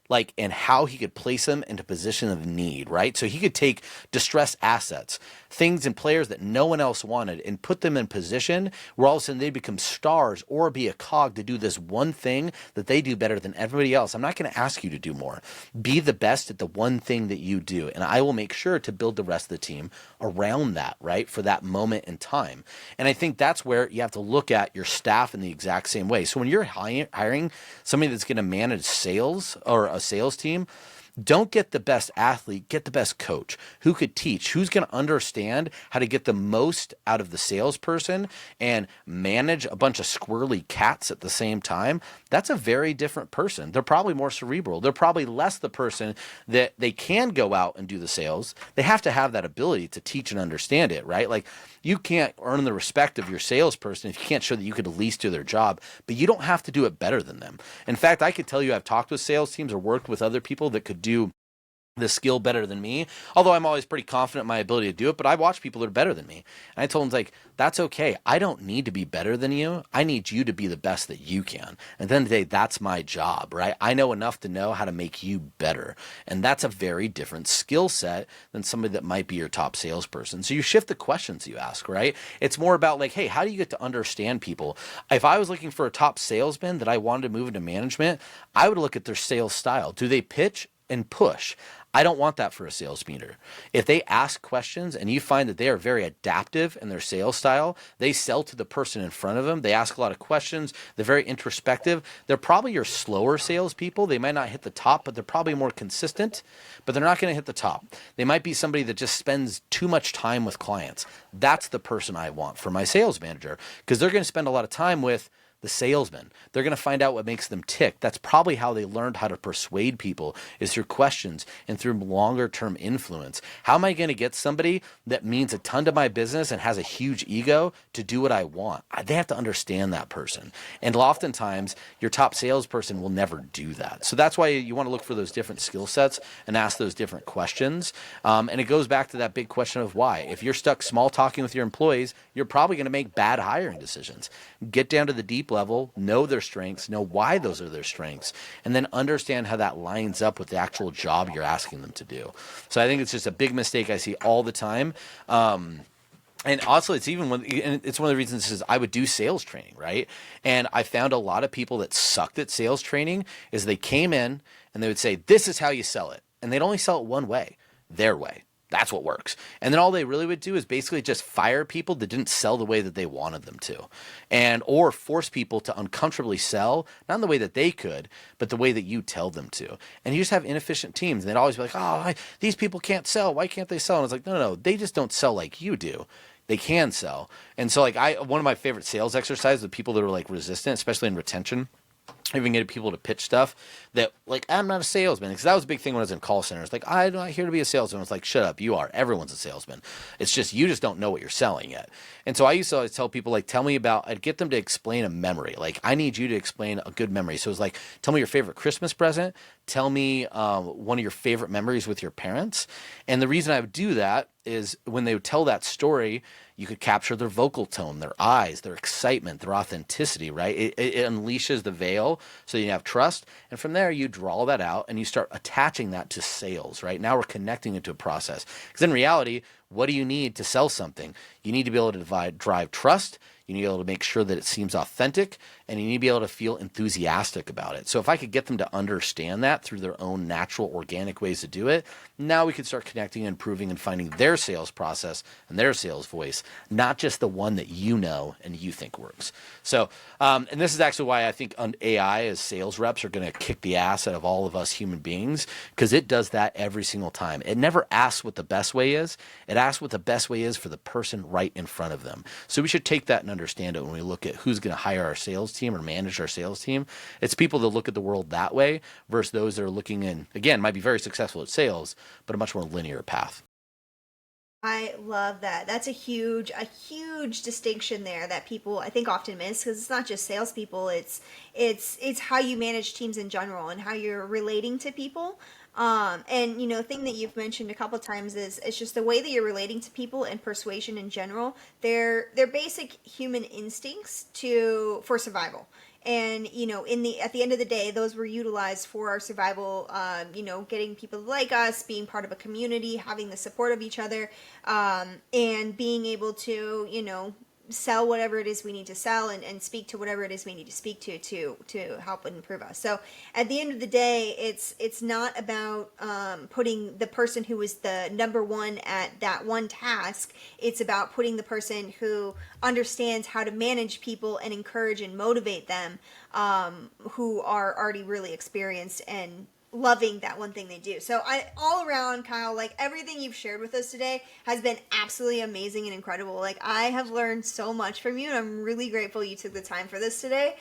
like, and how he could place them into position of need, right? So he could take distressed assets, things and players that no one else wanted, and put them in position where all of a sudden they become stars or be a cog to do this one thing that they do better than everybody else. I'm not going to ask you to do more. Be the best at the one thing that you do, and I will make sure to build the rest of the team around that, right? For that moment in time. And I think that's where you have to look at your staff in the exact same way. So when you're hiring somebody that's going to manage sales or a sales team, don't get the best athlete, get the best coach who could teach, who's going to understand how to get the most out of the salesperson and manage a bunch of squirrely cats at the same time. That's a very different person. They're probably more cerebral. They're probably less the person that they can go out and do the sales. They have to have that ability to teach and understand it, right? Like, you can't earn the respect of your salesperson if you can't show that you could at least do their job, but you don't have to do it better than them. In fact, I could tell you I've talked with sales teams or worked with other people that could do the skill better than me, although I'm always pretty confident in my ability to do it. But I watch people that are better than me, and I told them, like, that's okay. I don't need to be better than you. I need you to be the best that you can. And at the end of the day, that's my job, right? I know enough to know how to make you better, and that's a very different skill set than somebody that might be your top salesperson. So you shift the questions you ask, right? It's more about like, hey, how do you get to understand people? If I was looking for a top salesman that I wanted to move into management, I would look at their sales style. Do they pitch and push? I don't want that for a sales meter. If they ask questions and you find that they are very adaptive in their sales style, they sell to the person in front of them, they ask a lot of questions, they're very introspective, they're probably your slower salespeople. They might not hit the top, but they're probably more consistent, but they're not going to hit the top. They might be somebody that just spends too much time with clients. That's the person I want for my sales manager, because they're going to spend a lot of time with the salesman. They're going to find out what makes them tick. That's probably how they learned how to persuade people, is through questions and through longer term influence. How am I going to get somebody that means a ton to my business and has a huge ego to do what I want? They have to understand that person. And oftentimes your top salesperson will never do that. So that's why you want to look for those different skill sets and ask those different questions. And it goes back to that big question of why. If you're stuck small talking with your employees, you're probably going to make bad hiring decisions. Get down to the deep level, know their strengths, know why those are their strengths, and then understand how that lines up with the actual job you're asking them to do. So I think it's just a big mistake I see all the time. And also, it's even and it's one of the reasons is I would do sales training, right? And I found a lot of people that sucked at sales training is they came in and they would say, this is how you sell it. And they'd only sell it one way, their way. That's what works. And then all they really would do is basically just fire people that didn't sell the way that they wanted them to, and or force people to uncomfortably sell, not in the way that they could, but the way that you tell them to. And you just have inefficient teams. And they'd always be like, oh, these people can't sell. Why can't they sell? And it's like, no, they just don't sell like you do. They can sell. And so like one of my favorite sales exercises with people that are like resistant, especially in retention, even getting people to pitch stuff that, like, I'm not a salesman. Because that was a big thing when I was in call centers. Like, I'm not here to be a salesman. It's like, shut up, you are. Everyone's a salesman. It's just, you just don't know what you're selling yet. And so I used to always tell people, like, tell me about, I'd get them to explain a memory. Like, I need you to explain a good memory. So it was like, tell me your favorite Christmas present. Tell me one of your favorite memories with your parents. And the reason I would do that is when they would tell that story, you could capture their vocal tone, their eyes, their excitement, their authenticity, right? It unleashes the veil so you have trust. And from there, you draw that out and you start attaching that to sales, right? Now we're connecting it to a process. Because in reality, what do you need to sell something? You need to be able to drive trust. You need to be able to make sure that it seems authentic, and you need to be able to feel enthusiastic about it. So if I could get them to understand that through their own natural, organic ways to do it, now we could start connecting and improving and finding their sales process and their sales voice, not just the one that you know and you think works. So, and this is actually why I think AI as sales reps are going to kick the ass out of all of us human beings, because it does that every single time. It never asks what the best way is. It asks what the best way is for the person right in front of them. So we should take that and understand it when we look at who's going to hire our sales team or manage our sales team. It's people that look at the world that way versus those that are looking in, again, might be very successful at sales, but a much more linear path. I love that. That's a huge distinction there that people I think often miss, because it's not just salespeople. It's how you manage teams in general and how you're relating to people. And thing that you've mentioned a couple times is it's just the way that you're relating to people and persuasion in general. They're basic human instincts for survival. And at the end of the day, those were utilized for our survival. Getting people like us, being part of a community, having the support of each other, and being able to sell whatever it is we need to sell, and speak to whatever it is we need to speak to help and improve us. So at the end of the day, it's not about putting the person who is the number one at that one task. It's about putting the person who understands how to manage people and encourage and motivate them, who are already really experienced and loving that one thing they do. So all around, Kyle, like everything you've shared with us today has been absolutely amazing and incredible. Like I have learned so much from you, and I'm really grateful you took the time for this today.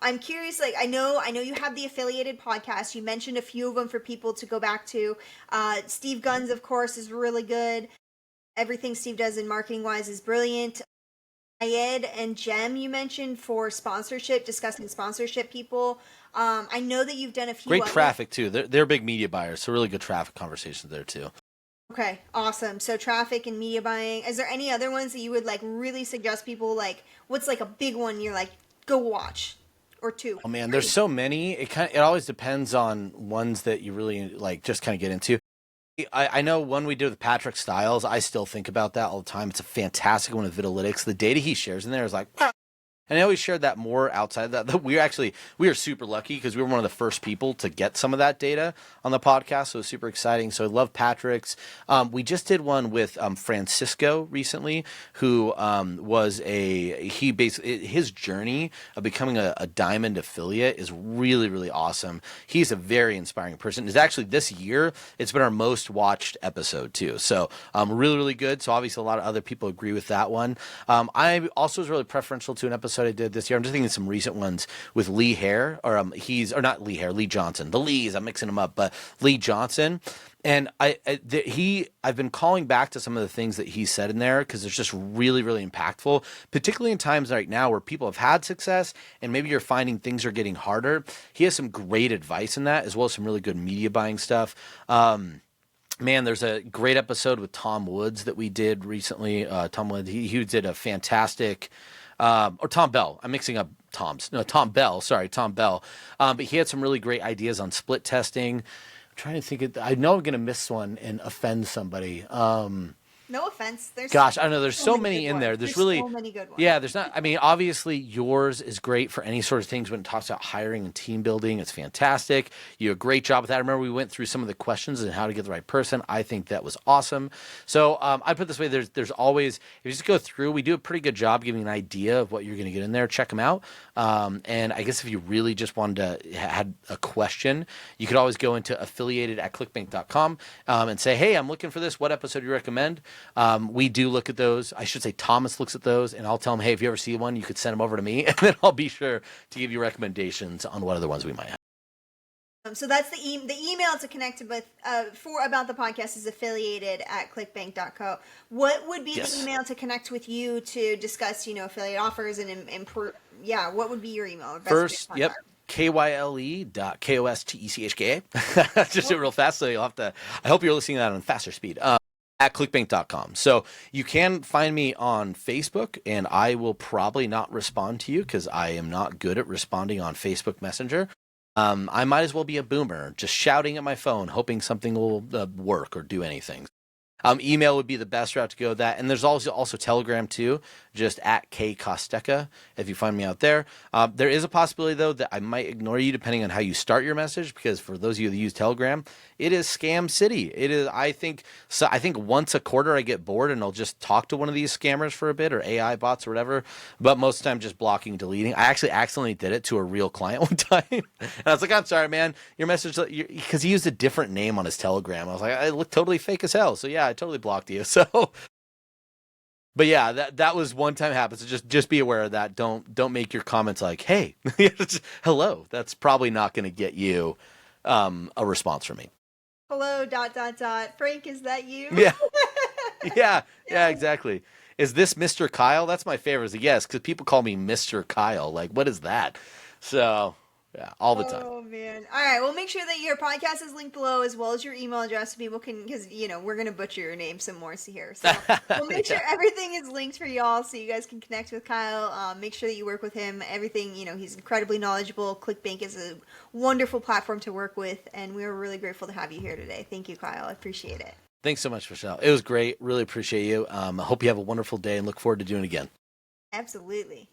I'm curious, like I know you have the affiliated podcast. You mentioned a few of them for people to go back to. Steve Gunn's, of course, is really good. Everything Steve does in marketing wise is brilliant. Ayed and Jem, you mentioned for sponsorship, discussing sponsorship people. I know that you've done a few. Great traffic too. They're big media buyers, so really good traffic conversations there too. Okay, awesome. So traffic and media buying. Is there any other ones that you would like really suggest people, like what's like a big one you're like go watch, or two? Oh man, there's so many. It always depends on ones that you really like just kind of get into. I know one we did with Patrick Stiles. I still think about that all the time. It's a fantastic one with Vitalytics. The data he shares in there is like, and I always shared that more outside of that. We are super lucky because we were one of the first people to get some of that data on the podcast. So it was super exciting. So I love Patrick's. We just did one with Francisco recently, who was his journey of becoming a diamond affiliate is really, really awesome. He's a very inspiring person. It's actually this year, it's been our most watched episode too. So really, really good. So obviously a lot of other people agree with that one. I also was really preferential to an episode I did this year. I'm just thinking of some recent ones with Lee Hare, Lee Johnson. The Lees, I'm mixing them up, but Lee Johnson. And I've been calling back to some of the things that he said in there because it's just really, really impactful, particularly in times right now where people have had success and maybe you're finding things are getting harder. He has some great advice in that, as well as some really good media buying stuff. Man, there's a great episode with Tom Woods that we did recently. Tom Woods, he did a fantastic. Or Tom Bell. I'm mixing up Toms. No, Tom Bell. Sorry, Tom Bell. But he had some really great ideas on split testing. I'm trying to think. I know I'm going to miss one and offend somebody. No offense. Gosh, I know there's so many in there. There's really so many good ones. Yeah, there's not. I mean, obviously yours is great for any sort of things when it talks about hiring and team building. It's fantastic. You do a great job with that. I remember we went through some of the questions and how to get the right person. I think that was awesome. So I put it this way: there's always, if you just go through, we do a pretty good job giving an idea of what you're going to get in there. Check them out. And I guess if you really just wanted to had a question, you could always go into affiliated@clickbank.com and say, hey, I'm looking for this. What episode do you recommend? We do look at those. I should say Thomas looks at those, and I'll tell him, hey, if you ever see one, you could send them over to me, and then I'll be sure to give you recommendations on what other ones we might have. So that's the email to connect with for about the podcast is affiliated@clickbank.co. What would be the email to connect with you to discuss, affiliate offers and improve? Yeah, what would be your email? First, yep. KYLE.KOSTECHKA. Just do it real fast, so you'll have to. I hope you're listening to that on faster speed. At clickbank.com. So you can find me on Facebook, and I will probably not respond to you because I am not good at responding on Facebook Messenger. I might as well be a boomer, just shouting at my phone, hoping something will work or do anything. Email would be the best route to go with that. And there's also Telegram too, just at Kostechka if you find me out there. There is a possibility though that I might ignore you depending on how you start your message, because for those of you that use Telegram, it is scam city. It is, I think once a quarter I get bored and I'll just talk to one of these scammers for a bit, or AI bots or whatever. But most of the time just blocking, deleting. I actually accidentally did it to a real client one time. And I was like, I'm sorry, man, your message, because he used a different name on his Telegram. I was like, I look totally fake as hell. So yeah, I totally blocked you. So, but yeah, that was one time happens. So just be aware of that. Don't make your comments like, hey, hello. That's probably not going to get you a response from me. Hello, ... Frank, is that you? Yeah. Yeah, exactly. Is this Mr. Kyle? That's my favorite. Yes, because people call me Mr. Kyle. Like, what is that? So, Yeah, all the time. Oh man! All right, well, make sure that your podcast is linked below as well as your email address, so people can, because we're gonna butcher your name some more here. So we'll make sure Yeah. everything is linked for y'all, so you guys can connect with Kyle. Make sure that you work with him. Everything, he's incredibly knowledgeable. ClickBank is a wonderful platform to work with, and we're really grateful to have you here today. Thank you, Kyle. I appreciate it. Thanks so much, Michelle. It was great. Really appreciate you. I hope you have a wonderful day and look forward to doing it again. Absolutely.